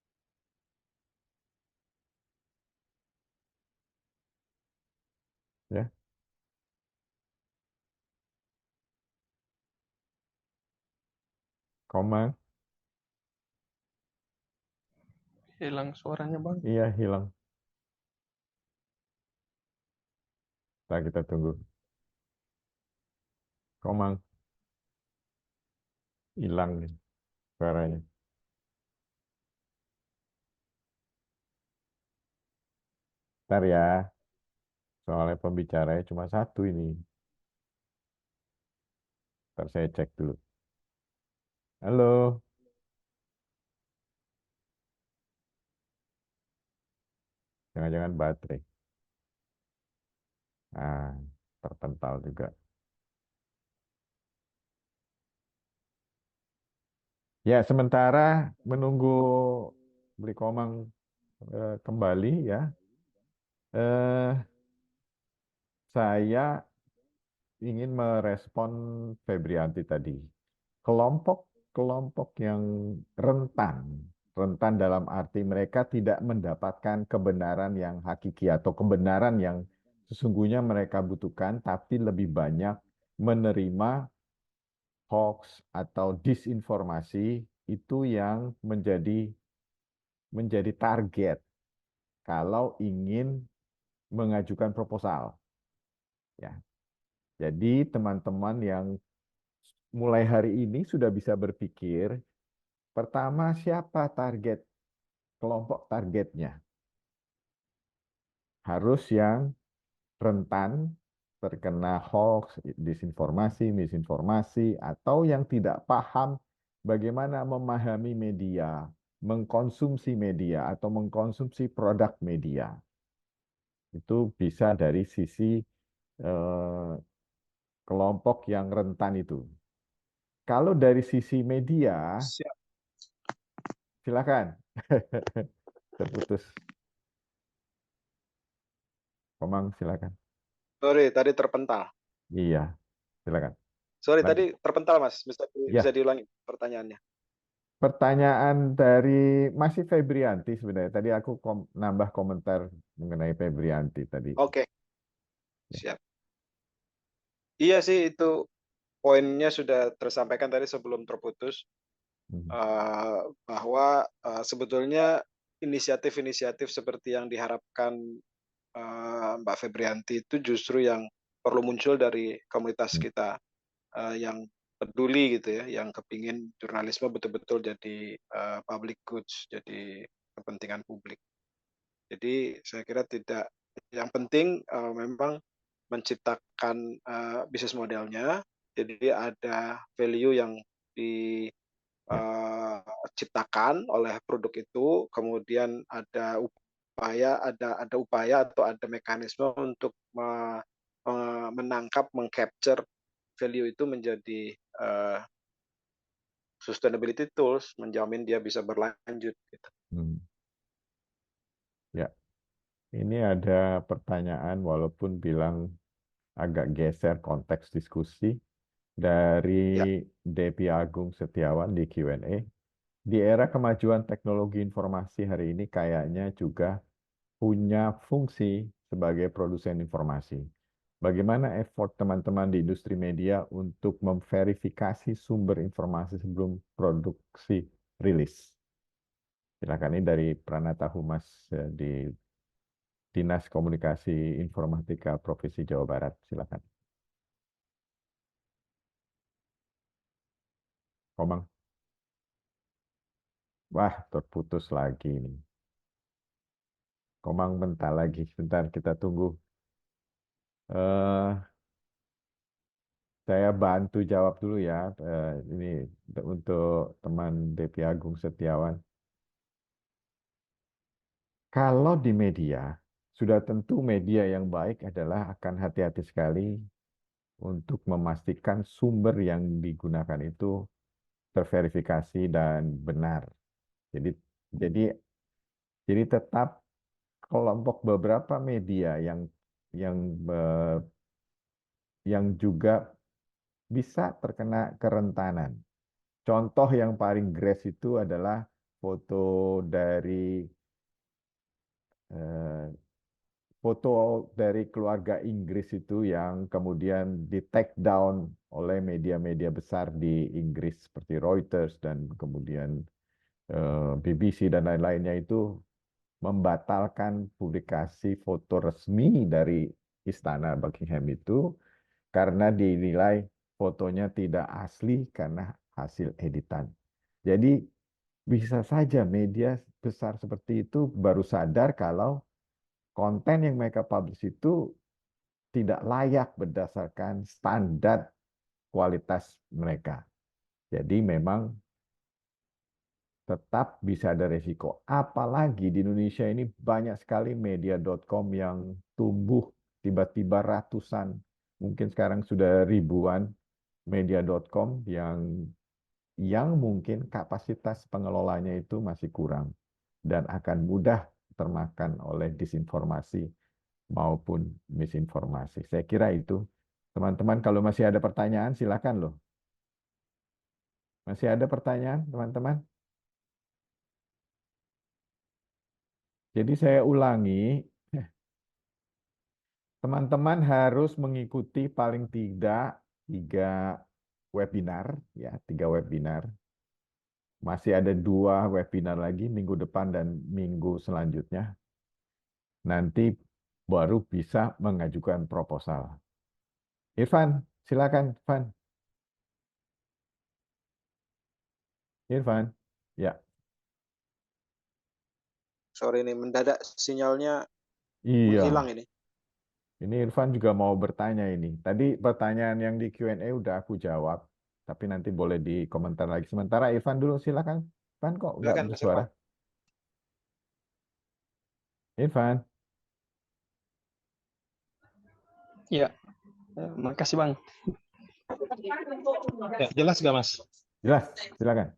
ya. Komang. Hilang suaranya Bang. Iya, hilang. Nah, kita tunggu. Komang hilang nih suaranya. Ntar ya, soalnya pembicaranya cuma satu ini. Ntar saya cek dulu. Halo, jangan-jangan baterai. Ah, terpental juga. Ya, sementara menunggu Beli Komang kembali ya, eh, saya ingin merespon Febrianti tadi. Kelompok-kelompok yang rentan dalam arti mereka tidak mendapatkan kebenaran yang hakiki atau kebenaran yang sesungguhnya mereka butuhkan, tapi lebih banyak menerima hoax atau disinformasi itu yang menjadi target kalau ingin mengajukan proposal. Ya, jadi teman-teman yang mulai hari ini sudah bisa berpikir, pertama siapa kelompok targetnya? Harus yang rentan terkena hoax, disinformasi, misinformasi, atau yang tidak paham bagaimana memahami media, mengkonsumsi media, atau mengkonsumsi produk media. Itu bisa dari sisi kelompok yang rentan itu. Kalau dari sisi media, Siap. silakan. Terputus. Komang, silakan. Sorry, tadi terpental. Iya, silakan. Sorry, Lanjut. tadi terpental, Mas. Ya. Bisa diulangi pertanyaannya. Pertanyaan dari masih Febrianti sebenarnya. Tadi aku nambah komentar mengenai Febrianti tadi. Oke, siap. Iya sih, itu poinnya sudah tersampaikan tadi sebelum terputus. Bahwa sebetulnya inisiatif-inisiatif seperti yang diharapkan Mbak Febrianti itu justru yang perlu muncul dari komunitas kita yang peduli gitu ya, yang kepingin jurnalisme betul-betul jadi public goods, jadi kepentingan publik. Jadi saya kira tidak, yang penting memang menciptakan bisnis modelnya, jadi ada value yang diciptakan oleh produk itu, kemudian ada upaya atau ada mekanisme untuk menangkap, mengcapture value itu menjadi sustainability tools, menjamin dia bisa berlanjut. Gitu. Ya, ini ada pertanyaan walaupun bilang agak geser konteks diskusi dari Depi Agung Setiawan di Q&A. Di era kemajuan teknologi informasi hari ini kayaknya juga punya fungsi sebagai produsen informasi. Bagaimana effort teman-teman di industri media untuk memverifikasi sumber informasi sebelum produksi rilis? Silakan, ini dari Pranata Humas di Dinas Komunikasi Informatika Provinsi Jawa Barat. Silakan. Komang. Wah, terputus lagi ini. Komang bentar lagi, sebentar kita tunggu. Saya bantu jawab dulu ya. Ini untuk teman Depi Agung Setiawan. Kalau di media, sudah tentu media yang baik adalah akan hati-hati sekali untuk memastikan sumber yang digunakan itu terverifikasi dan benar. Jadi tetap kelompok beberapa media yang juga bisa terkena kerentanan. Contoh yang paling gres itu adalah foto dari keluarga Inggris itu yang kemudian di take down oleh media-media besar di Inggris seperti Reuters dan kemudian BBC dan lain-lainnya itu membatalkan publikasi foto resmi dari istana Buckingham itu karena dinilai fotonya tidak asli karena hasil editan. Jadi bisa saja media besar seperti itu baru sadar kalau konten yang mereka publish itu tidak layak berdasarkan standar kualitas mereka. Jadi memang tetap bisa ada resiko. Apalagi di Indonesia ini banyak sekali media.com yang tumbuh tiba-tiba ratusan, mungkin sekarang sudah ribuan media.com yang mungkin kapasitas pengelolanya itu masih kurang dan akan mudah termakan oleh disinformasi maupun misinformasi. Saya kira itu. Teman-teman, kalau masih ada pertanyaan, silakan loh. Masih ada pertanyaan, teman-teman? Jadi saya ulangi, teman-teman harus mengikuti paling tidak 3 webinar, ya 3 webinar. Masih ada 2 webinar lagi minggu depan dan minggu selanjutnya. Nanti baru bisa mengajukan proposal. Irfan, silakan, Irfan. Irfan, ya. Sorry ini mendadak sinyalnya Iya. menghilang ini. Ini Irfan juga mau bertanya ini. Tadi pertanyaan yang di Q&A udah aku jawab, tapi nanti boleh di komentar lagi. Sementara Irfan dulu, silakan. Irfan kok nggak Silakan, Mas bersuara? Irfan. Iya, makasih Bang. Ya, jelas nggak, Mas? Jelas, silakan.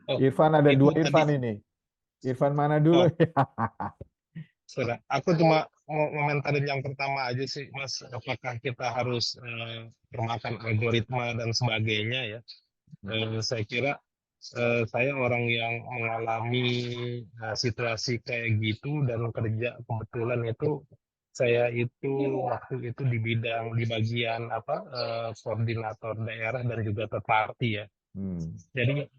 Oh, Irfan ada itu 2 Irfan tadi. ini. Irfan mana dulu? Sudah. Aku cuma mau komentarin yang pertama aja sih, Mas. Apakah kita harus termakan algoritma dan sebagainya ya? Saya kira saya orang yang mengalami situasi kayak gitu dan kerja kebetulan itu saya itu waktu itu di bagian apa koordinator daerah dan juga third party ya. Jadi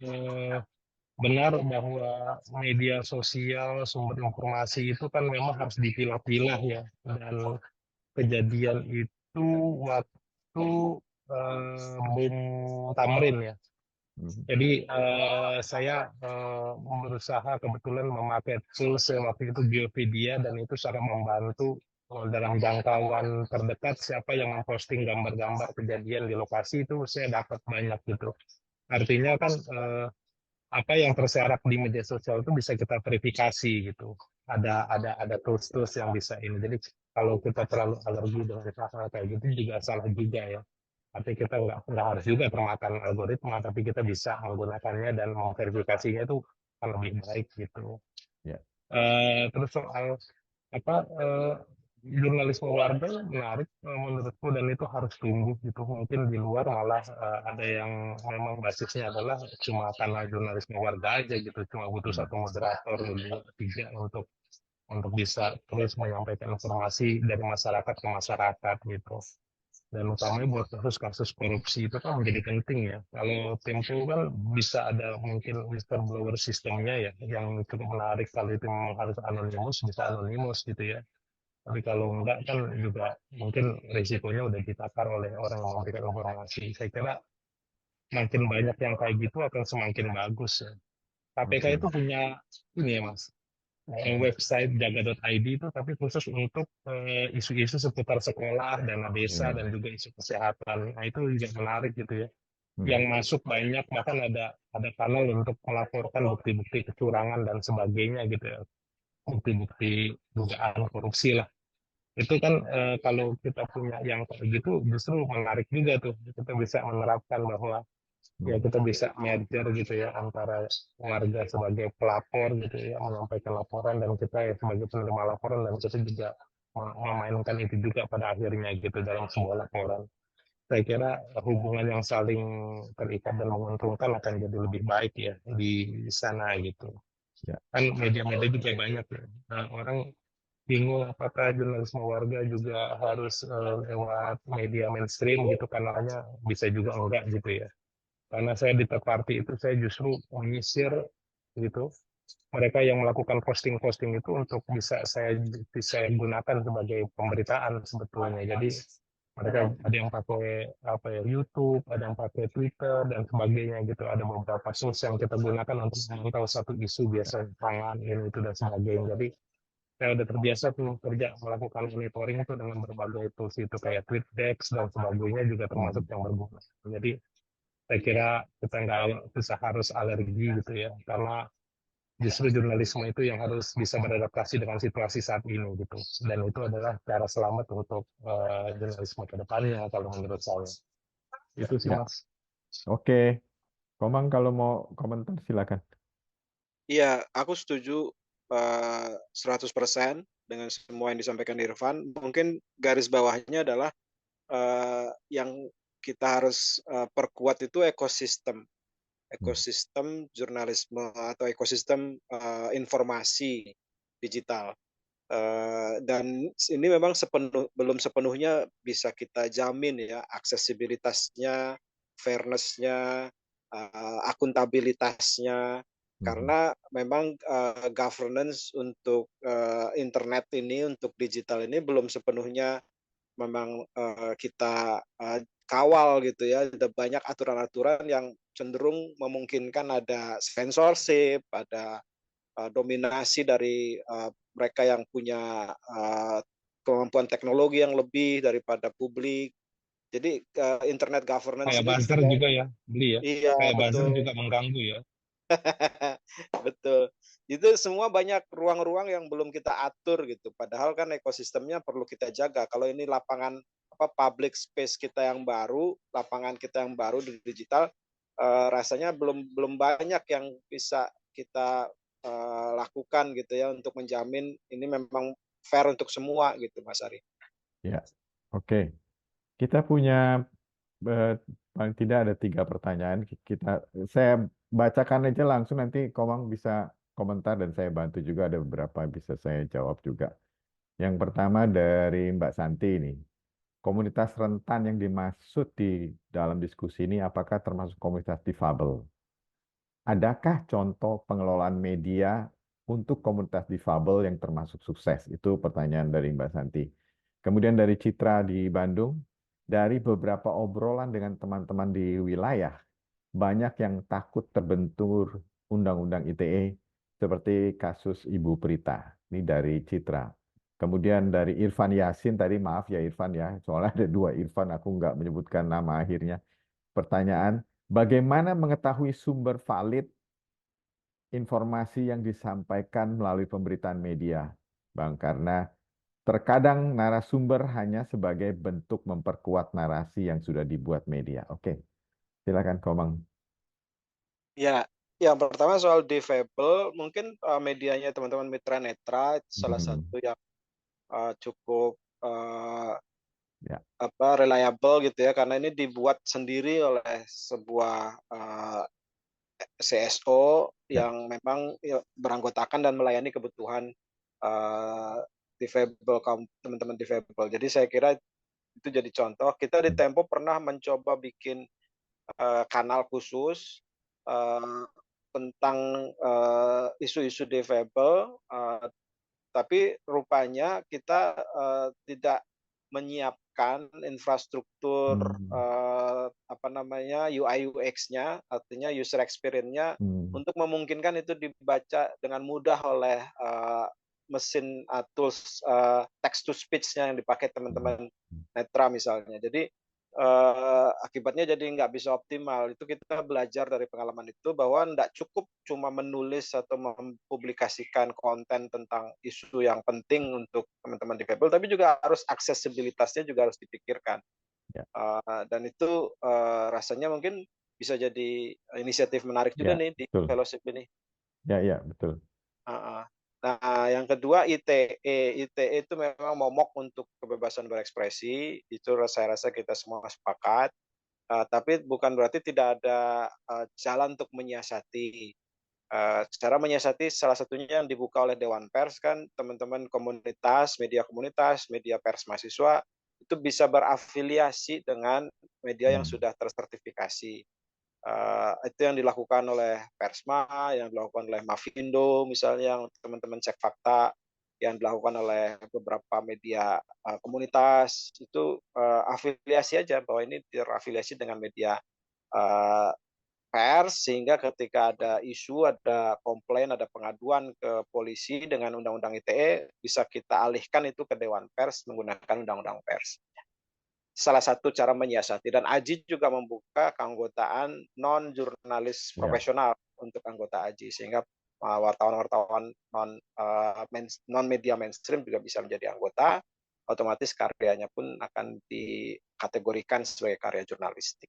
benar bahwa media sosial sumber informasi itu kan memang harus dipilah-pilah ya, dan kejadian itu waktu bom Tamrin ya. Jadi saya berusaha kebetulan memakai tools waktu itu Biopedia dan itu sangat membantu dalam jangkauan terdekat siapa yang memposting gambar-gambar kejadian di lokasi itu saya dapat banyak gitu. Artinya kan apa yang terserak di media sosial itu bisa kita verifikasi gitu. Ada tools-tools yang bisa ini. Jadi kalau kita terlalu alergi dengan hal kayak gitu juga salah juga ya. Tapi kita nggak harus juga termakan algoritma, tapi kita bisa menggunakannya dan memverifikasinya itu akan lebih baik gitu. Ya. Terus soal apa jurnalisme warga menarik menurutku dan itu harus tumbuh gitu. Mungkin di luar malah ada yang memang basisnya adalah cuma karena jurnalisme warga aja gitu, cuma butuh 1 moderator 2, 3 untuk bisa terus menyampaikan informasi dari masyarakat ke masyarakat gitu. Dan utamanya buat kasus-kasus korupsi itu kan menjadi penting ya. Kalau Tempo kan bisa ada mungkin whistleblower sistemnya ya, yang cukup menarik. Kalau itu memang harus anonimus, bisa anonimus gitu ya. Tapi kalau enggak kan juga mungkin risikonya udah ditakar oleh orang yang memberikan informasi. Saya kira makin banyak yang kayak gitu akan semakin bagus ya. KPK itu punya ini ya Mas, website jaga.id itu tapi khusus untuk isu-isu seputar sekolah, dana desa, dan juga isu kesehatan. Nah itu juga menarik gitu ya. Yang masuk banyak, bahkan ada panel untuk melaporkan bukti-bukti kecurangan dan sebagainya gitu ya. Bukti-bukti dugaan korupsi lah. Itu kan kalau kita punya yang kayak gitu justru menarik juga tuh. Kita bisa menerapkan bahwa ya kita bisa merger gitu ya antara warga sebagai pelapor gitu ya menyampaikan laporan dan kita ya sebagai penerima laporan dan kita juga memainkan itu juga pada akhirnya gitu dalam sebuah laporan. Saya kira hubungan yang saling terikat dan menguntungkan akan jadi lebih baik ya di sana gitu. Kan media-media juga banyak ya. Nah, orang bingung apakah jurnalisme warga juga harus lewat media mainstream gitu kanalnya, bisa juga enggak gitu ya. Karena saya di third party itu saya justru menyisir gitu mereka yang melakukan posting-posting itu untuk bisa saya gunakan sebagai pemberitaan sebetulnya. Jadi mereka ada yang pakai apa ya, YouTube, ada yang pakai Twitter dan sebagainya gitu. Ada beberapa source yang kita gunakan untuk memantau satu isu, biasa pangan ini itu dan sebagainya. Jadi saya udah terbiasa tuh kerja melakukan monitoring itu dengan berbagai tools itu kayak TweetDeck dan sebagainya juga termasuk yang berguna. Jadi saya kira kita nggak bisa harus alergi gitu ya, karena justru jurnalisme itu yang harus bisa beradaptasi dengan situasi saat ini gitu. Dan itu adalah cara selamat untuk jurnalisme ke depannya kalau menurut saya. Itu sih Ya. Mas. Oke, Komang kalau mau komentar silakan. Iya, aku setuju 100% dengan semua yang disampaikan Irfan. Mungkin garis bawahnya adalah yang kita harus perkuat itu ekosistem jurnalisme atau ekosistem informasi digital. Dan ini memang belum sepenuhnya bisa kita jamin ya, aksesibilitasnya, fairness-nya, akuntabilitasnya, karena memang governance untuk internet ini, untuk digital ini belum sepenuhnya memang kita kawal gitu ya. Ada banyak aturan-aturan yang cenderung memungkinkan ada censorship, ada dominasi dari mereka yang punya kemampuan teknologi yang lebih daripada publik. Jadi internet governance Kayak ini buzzer juga ya, beli ya. iya Kayak buzzer betul. juga mengganggu ya. Betul. Itu semua banyak ruang-ruang yang belum kita atur gitu. Padahal kan ekosistemnya perlu kita jaga. Kalau ini lapangan public space kita yang baru, lapangan kita yang baru di digital, rasanya belum banyak yang bisa kita lakukan gitu ya untuk menjamin ini memang fair untuk semua gitu, Mas Ari. Ya, oke. Kita punya paling tidak ada 3 pertanyaan. Saya bacakan aja langsung, nanti Komang bisa komentar dan saya bantu juga, ada beberapa bisa saya jawab juga. Yang pertama dari Mbak Santi ini. Komunitas rentan yang dimaksud di dalam diskusi ini apakah termasuk komunitas difabel? Adakah contoh pengelolaan media untuk komunitas difabel yang termasuk sukses? Itu pertanyaan dari Mbak Santi. Kemudian dari Citra di Bandung, dari beberapa obrolan dengan teman-teman di wilayah, banyak yang takut terbentur Undang-Undang ITE seperti kasus Ibu Prita. Ini dari Citra. Kemudian dari Irfan Yasin tadi, maaf ya Irfan ya, soalnya ada 2 Irfan, aku nggak menyebutkan nama akhirnya. Pertanyaan, bagaimana mengetahui sumber valid informasi yang disampaikan melalui pemberitaan media, Bang? Karena terkadang narasumber hanya sebagai bentuk memperkuat narasi yang sudah dibuat media. Oke, silakan Komang. Ya, yang pertama soal difabel, mungkin medianya teman-teman Mitra Netra salah satu yang cukup reliable gitu ya, karena ini dibuat sendiri oleh sebuah CSO yang memang beranggotakan dan melayani kebutuhan difabel, teman-teman difabel. Jadi saya kira itu jadi contoh. Kita di Tempo pernah mencoba bikin kanal khusus tentang isu-isu difabel, tapi rupanya kita tidak menyiapkan infrastruktur UI UX-nya, artinya user experience-nya untuk memungkinkan itu dibaca dengan mudah oleh mesin tools text to speech-nya yang dipakai teman-teman Netra misalnya. Jadi akibatnya jadi nggak bisa optimal. Itu kita belajar dari pengalaman itu bahwa nggak cukup cuma menulis atau mempublikasikan konten tentang isu yang penting untuk teman-teman difabel, tapi juga harus aksesibilitasnya juga harus dipikirkan. Dan itu rasanya mungkin bisa jadi inisiatif menarik juga nih di fellowship ini. Ya, betul. Nah, yang kedua ITE itu memang momok untuk kebebasan berekspresi, itu saya rasa kita semua sepakat. Tapi bukan berarti tidak ada jalan untuk menyiasati. Cara menyiasati salah satunya yang dibuka oleh Dewan Pers kan, teman-teman komunitas, media pers mahasiswa itu bisa berafiliasi dengan media yang sudah tersertifikasi. Itu yang dilakukan oleh Persma, yang dilakukan oleh Mavindo, misalnya yang teman-teman cek fakta, yang dilakukan oleh beberapa media komunitas, itu afiliasi aja bahwa ini terafiliasi dengan media pers, sehingga ketika ada isu, ada komplain, ada pengaduan ke polisi dengan Undang-Undang ITE, bisa kita alihkan itu ke Dewan Pers menggunakan Undang-Undang Pers. Salah satu cara menyiasati, dan AJI juga membuka keanggotaan non-jurnalis profesional untuk anggota AJI, sehingga wartawan-wartawan non-media mainstream juga bisa menjadi anggota, otomatis karyanya pun akan dikategorikan sebagai karya jurnalistik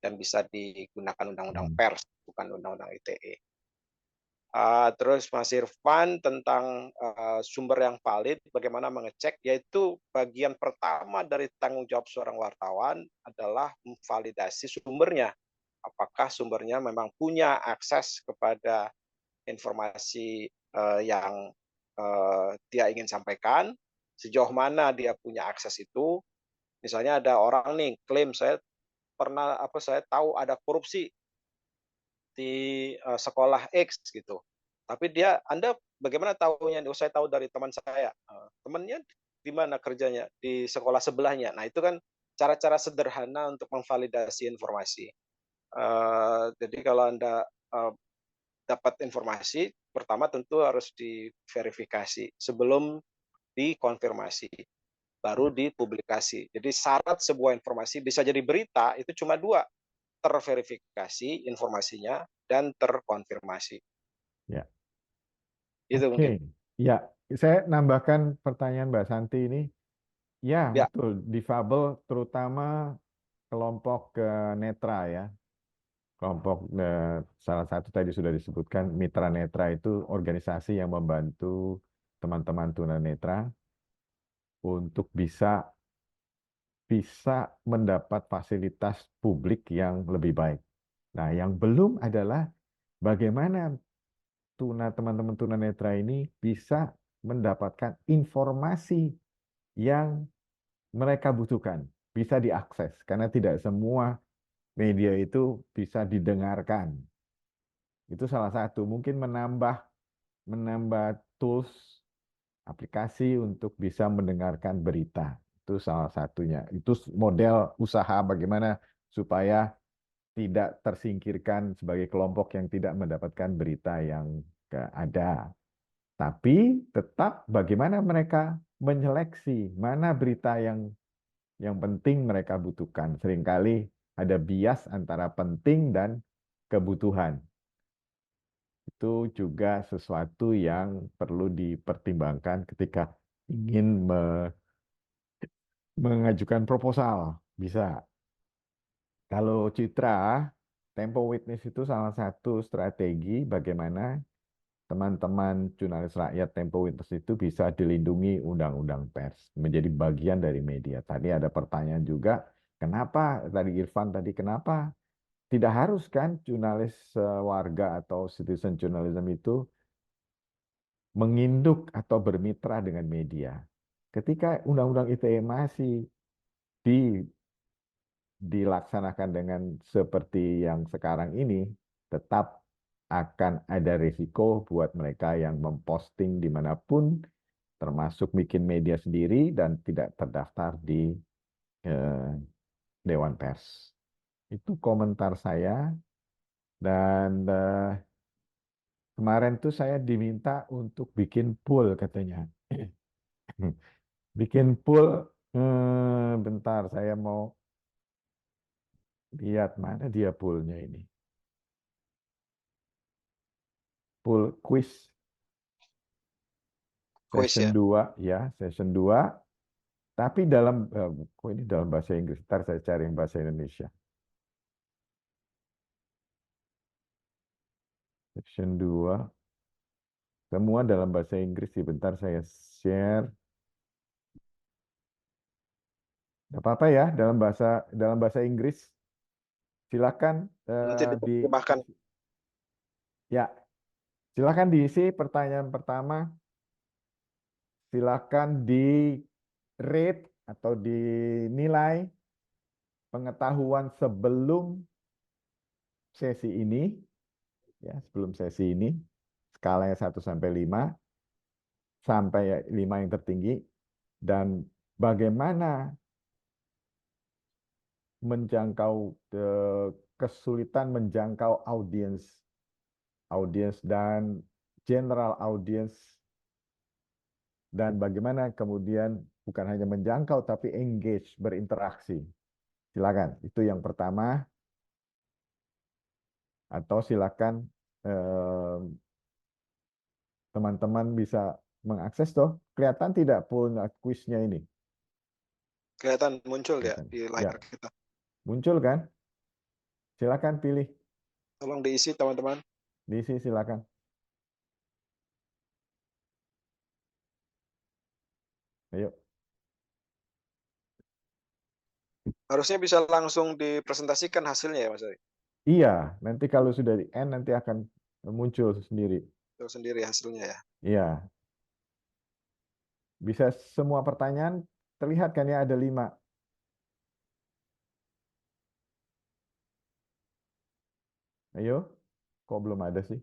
dan bisa digunakan undang-undang pers, bukan undang-undang ITE. Terus Mas Irfan tentang sumber yang valid, bagaimana mengecek, yaitu bagian pertama dari tanggung jawab seorang wartawan adalah memvalidasi sumbernya. Apakah sumbernya memang punya akses kepada informasi yang dia ingin sampaikan, sejauh mana dia punya akses itu. Misalnya ada orang nih klaim saya tahu ada korupsi di sekolah X gitu. Tapi Anda bagaimana tahunya? Oh, saya tahu dari teman saya. Temannya di mana kerjanya? Di sekolah sebelahnya. Nah, itu kan cara-cara sederhana untuk memvalidasi informasi. Jadi kalau Anda dapat informasi, pertama tentu harus diverifikasi sebelum dikonfirmasi, baru dipublikasi. Jadi syarat sebuah informasi bisa jadi berita itu cuma dua, terverifikasi informasinya dan terkonfirmasi. Ya. Itu mungkin. Ya, saya nambahkan pertanyaan Mbak Santi ini. Ya, Ya. betul. Difabel terutama kelompok netra ya. Kelompok salah satu tadi sudah disebutkan Mitra Netra itu organisasi yang membantu teman-teman tunanetra untuk bisa mendapat fasilitas publik yang lebih baik. Nah, yang belum adalah bagaimana teman-teman tunanetra ini bisa mendapatkan informasi yang mereka butuhkan, bisa diakses, karena tidak semua media itu bisa didengarkan. Itu salah satu, mungkin menambah tools, aplikasi untuk bisa mendengarkan berita. Itu salah satunya. Itu model usaha bagaimana supaya tidak tersingkirkan sebagai kelompok yang tidak mendapatkan berita yang ada. Tapi tetap bagaimana mereka menyeleksi mana berita yang penting mereka butuhkan. Seringkali ada bias antara penting dan kebutuhan. Itu juga sesuatu yang perlu dipertimbangkan ketika ingin mengajukan proposal. Bisa. Kalau Citra, Tempo Witness itu salah satu strategi bagaimana teman-teman jurnalis rakyat Tempo Witness itu bisa dilindungi undang-undang pers, menjadi bagian dari media. Tadi ada pertanyaan juga, kenapa, tadi Irfan tadi, kenapa tidak harus kan jurnalis warga atau citizen journalism itu menginduk atau bermitra dengan media. Ketika undang-undang ITE masih dilaksanakan dengan seperti yang sekarang ini, tetap akan ada risiko buat mereka yang memposting dimanapun, termasuk bikin media sendiri dan tidak terdaftar di Dewan Pers. Itu komentar saya. Dan kemarin tuh saya diminta untuk bikin poll katanya. Bikin poll, bentar saya mau lihat mana dia pollnya ini. Poll quiz. Session 2 ya, session 2. Tapi dalam, kok ini dalam bahasa Inggris, ntar saya cari yang bahasa Indonesia. Section 2. Semua dalam bahasa Inggris, sebentar saya share. Gak apa-apa ya, dalam bahasa Inggris. Silakan ya, silakan diisi pertanyaan pertama. Silakan di rate atau dinilai pengetahuan sebelum sesi ini, ya, sebelum sesi ini, skalanya 1 sampai 5, sampai 5 yang tertinggi, dan bagaimana menjangkau kesulitan menjangkau audiens dan general audience, dan bagaimana kemudian bukan hanya menjangkau tapi engage, berinteraksi. Silakan, itu yang pertama. Atau silakan teman-teman bisa mengakses toh. Kelihatan tidak punya kuisnya ini? Kelihatan muncul ya Kelihatan. di Ya, layar kita. muncul kan? Silakan pilih. Tolong diisi teman-teman. Diisi silakan. Ayo. Harusnya bisa langsung dipresentasikan hasilnya ya Mas Ari. Iya, nanti kalau sudah di end nanti akan muncul sendiri. Itu sendiri hasilnya ya. Iya. Bisa semua pertanyaan terlihat kan ya, ada 5. Ayo, kok belum ada sih?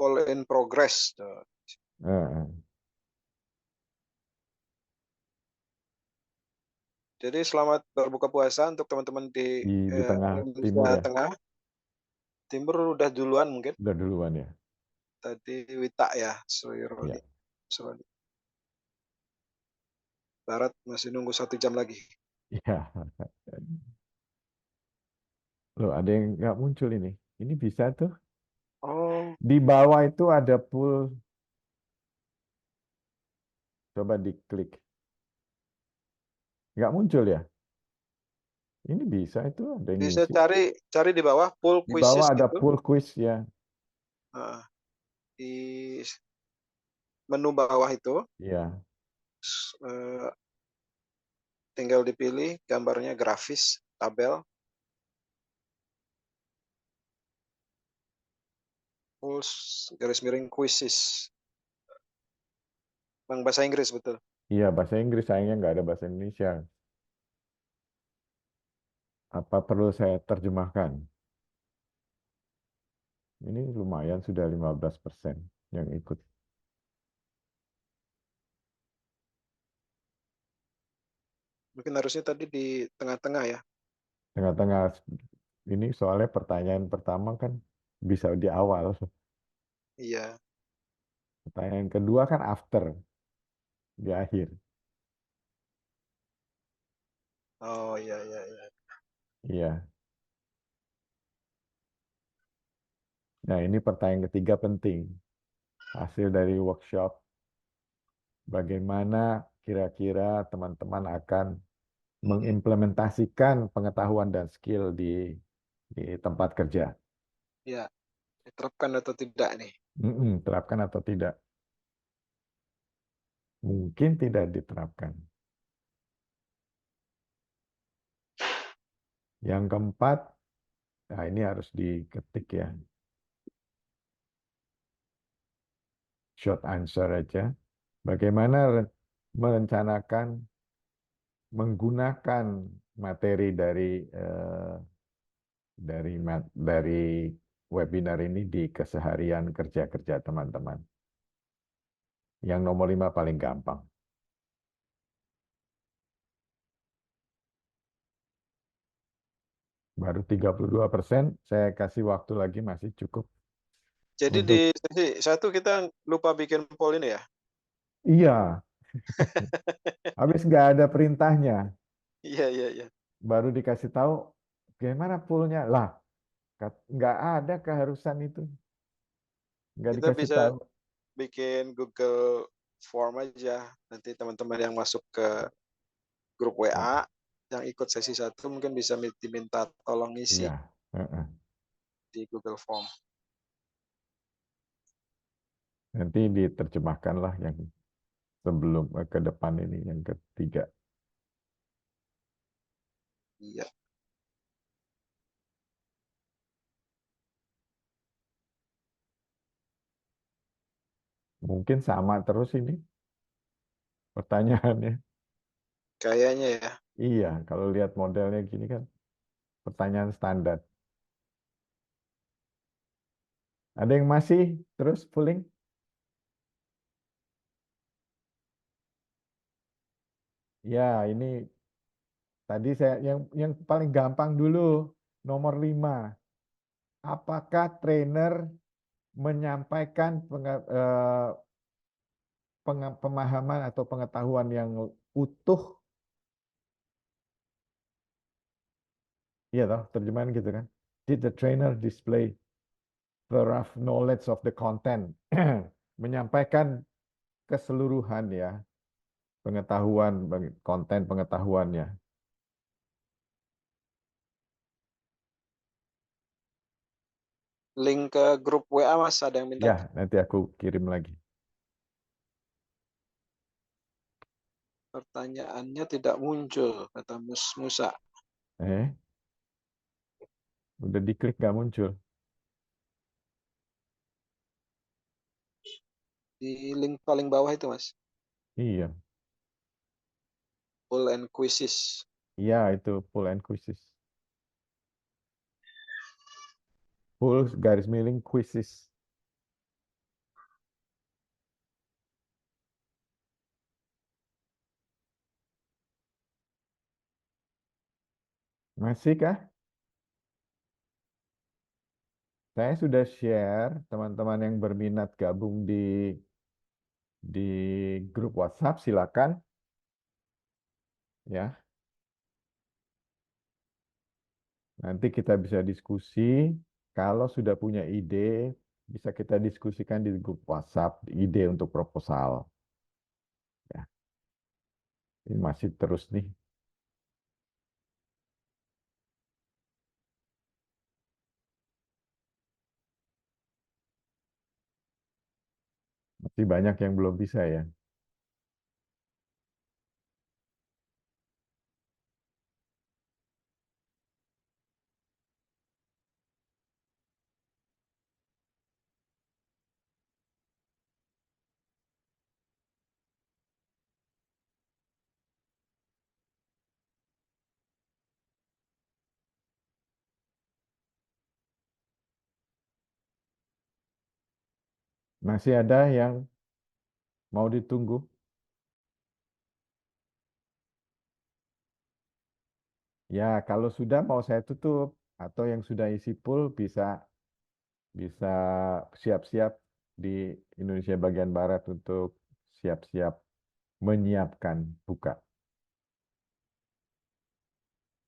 All in progress. Heeh. Jadi selamat berbuka puasa untuk teman-teman di Di tengah timur Indonesia ya? Tengah. Timur udah duluan mungkin. Udah duluan ya? Tadi Wita ya, Suiroli. Iya. Barat masih nunggu 1 jam lagi. Iya. Loh, ada yang nggak muncul ini. Ini bisa tuh. Oh, Di bawah itu ada pool. Coba diklik. Nggak muncul ya? Ini bisa itu, ada yang bisa ngisi. cari di bawah pool Di quizzes bawah ada gitu. pool quiz ya. Di menu bawah itu Iya. tinggal dipilih gambarnya grafis, tabel. Pool garis miring quizzes. Bang bahasa Inggris betul. Iya, bahasa Inggris, sayangnya nggak ada bahasa Indonesia. Apa perlu saya terjemahkan? Ini lumayan sudah 15% yang ikut. Mungkin harusnya tadi di tengah-tengah ya. Tengah-tengah ini soalnya pertanyaan pertama kan bisa di awal. Iya. Pertanyaan kedua kan after, di akhir. Oh iya iya iya. Iya. Nah, ini pertanyaan ketiga penting. Hasil dari workshop, bagaimana kira-kira teman-teman akan mengimplementasikan pengetahuan dan skill di tempat kerja. Iya. Diterapkan atau tidak nih? Terapkan atau tidak? Mungkin tidak diterapkan. Yang keempat, nah ini harus diketik ya. Short answer aja. Bagaimana merencanakan menggunakan materi dari webinar ini di keseharian kerja-kerja teman-teman. Yang nomor 5 paling gampang. Baru 32%, saya kasih waktu lagi masih cukup. Jadi Untuk... di sesi 1 kita lupa bikin poll ini ya? Iya. Habis nggak ada perintahnya. Iya, iya, iya. Baru dikasih tahu, gimana poolnya? Lah, nggak ada keharusan itu. Nggak Kita dikasih bisa tahu. bikin Google Form aja. Nanti teman-teman yang masuk ke grup WA, yang ikut sesi 1 mungkin bisa diminta tolong isi Iya. di Google Form. Nanti diterjemahkanlah yang sebelum ke depan ini, yang ketiga. Iya. Mungkin sama terus ini pertanyaannya. Kayaknya ya. Iya, kalau lihat modelnya gini kan pertanyaan standar. Ada yang masih terus pulling? Ya, ini tadi saya yang paling gampang dulu, nomor 5. Apakah trainer menyampaikan pemahaman atau pengetahuan yang utuh? Iya toh, terjemahan gitu kan. Did the trainer display the rough knowledge of the content? Menyampaikan keseluruhan ya, pengetahuan, konten pengetahuannya. Link ke grup WA Mas, ada yang minta. Ya, nanti aku kirim lagi. Pertanyaannya tidak muncul, kata Musa. Udah diklik nggak muncul. Di link paling bawah itu Mas. Iya. Poll and quizzes. Iya, itu poll and quizzes. Poll garis miring quizzes. Masih kah? Saya sudah share, teman-teman yang berminat gabung di grup WhatsApp, silakan. Ya. Nanti kita bisa diskusi. Kalau sudah punya ide, bisa kita diskusikan di grup WhatsApp, ide untuk proposal. Ya. Ini masih terus nih. Masih banyak yang belum bisa ya. Masih ada yang mau ditunggu? Ya, kalau sudah mau saya tutup atau yang sudah isi pool bisa siap-siap di Indonesia bagian barat untuk siap-siap menyiapkan buka.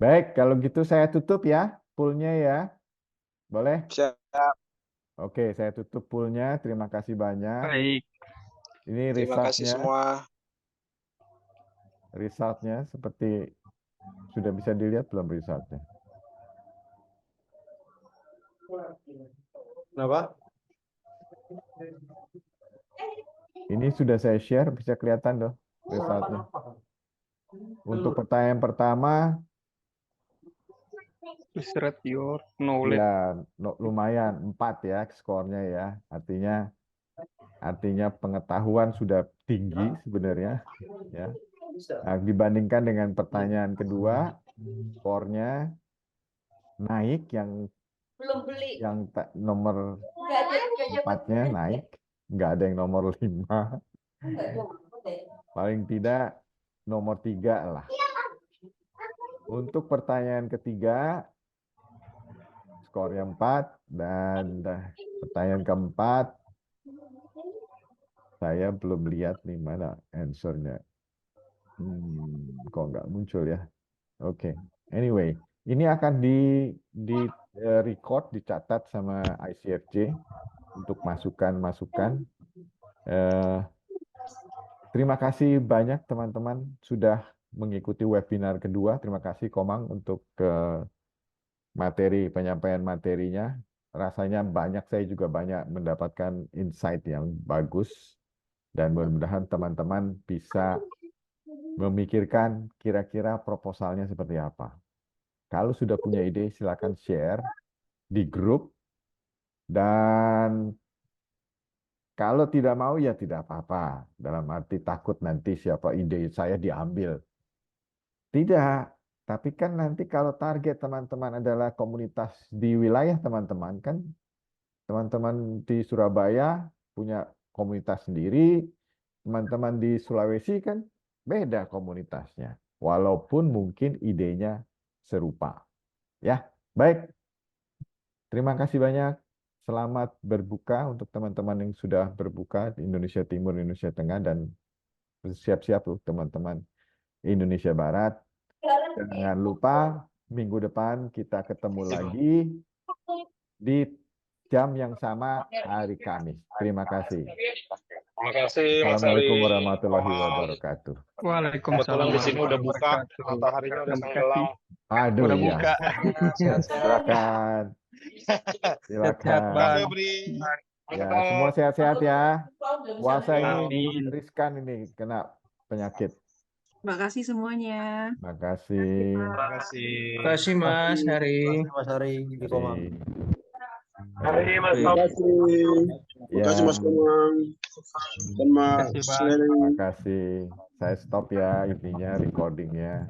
Baik, kalau gitu saya tutup ya poolnya ya. Boleh? Siap. Oke, saya tutup poolnya. Terima kasih banyak. Baik. Ini Terima kasih semua. Resultnya seperti sudah bisa dilihat belum resultnya? Kenapa? Ini sudah saya share, bisa kelihatan loh resultnya. Untuk pertanyaan pertama, Illustrate your knowledge. ya lumayan 4 ya skornya ya. Artinya pengetahuan sudah tinggi sebenarnya. Ya. Nah, dibandingkan dengan pertanyaan kedua, skornya naik yang nomor 4-nya naik, nggak ada yang nomor 5. Paling tidak nomor 3 lah. Untuk pertanyaan ketiga, skornya 4, dan pertanyaan keempat, saya belum lihat nih mana answernya. Kok nggak muncul ya? Oke. Anyway, ini akan di record, dicatat sama ICFJ untuk masukan-masukan. Terima kasih banyak teman-teman sudah mengikuti webinar kedua. Terima kasih Komang untuk penyampaian materinya. Rasanya saya juga banyak mendapatkan insight yang bagus. Dan mudah-mudahan teman-teman bisa memikirkan kira-kira proposalnya seperti apa. Kalau sudah punya ide, silakan share di grup. Dan kalau tidak mau, ya tidak apa-apa. Dalam arti takut nanti siapa ide saya diambil. Tidak, tapi kan nanti kalau target teman-teman adalah komunitas di wilayah teman-teman, kan teman-teman di Surabaya punya komunitas sendiri, teman-teman di Sulawesi kan beda komunitasnya, walaupun mungkin idenya serupa. Ya, baik. Terima kasih banyak. Selamat berbuka untuk teman-teman yang sudah berbuka di Indonesia Timur, Indonesia Tengah, dan bersiap-siap loh teman-teman Indonesia Barat. Jangan lupa minggu depan kita ketemu lagi di jam yang sama hari Kamis. Terima kasih. Terima kasih Mas Ari. Assalamualaikum warahmatullahi wabarakatuh. Kebetulan di sini udah buka, mataharinya udah tenggelam. Aduh Udah ya. buka. Silakan. Silakan. Ya, semua sehat-sehat ya. Puasa ini riskan ini kena penyakit. Terima kasih semuanya. Terima kasih. Terima kasih. Terima kasih Mas Hari. Mas Hari di Komang. Hari Mas Terima kasih. Terima kasih Mas Komang. Dan Mas Terima kasih. Saya stop ya ininya recordingnya.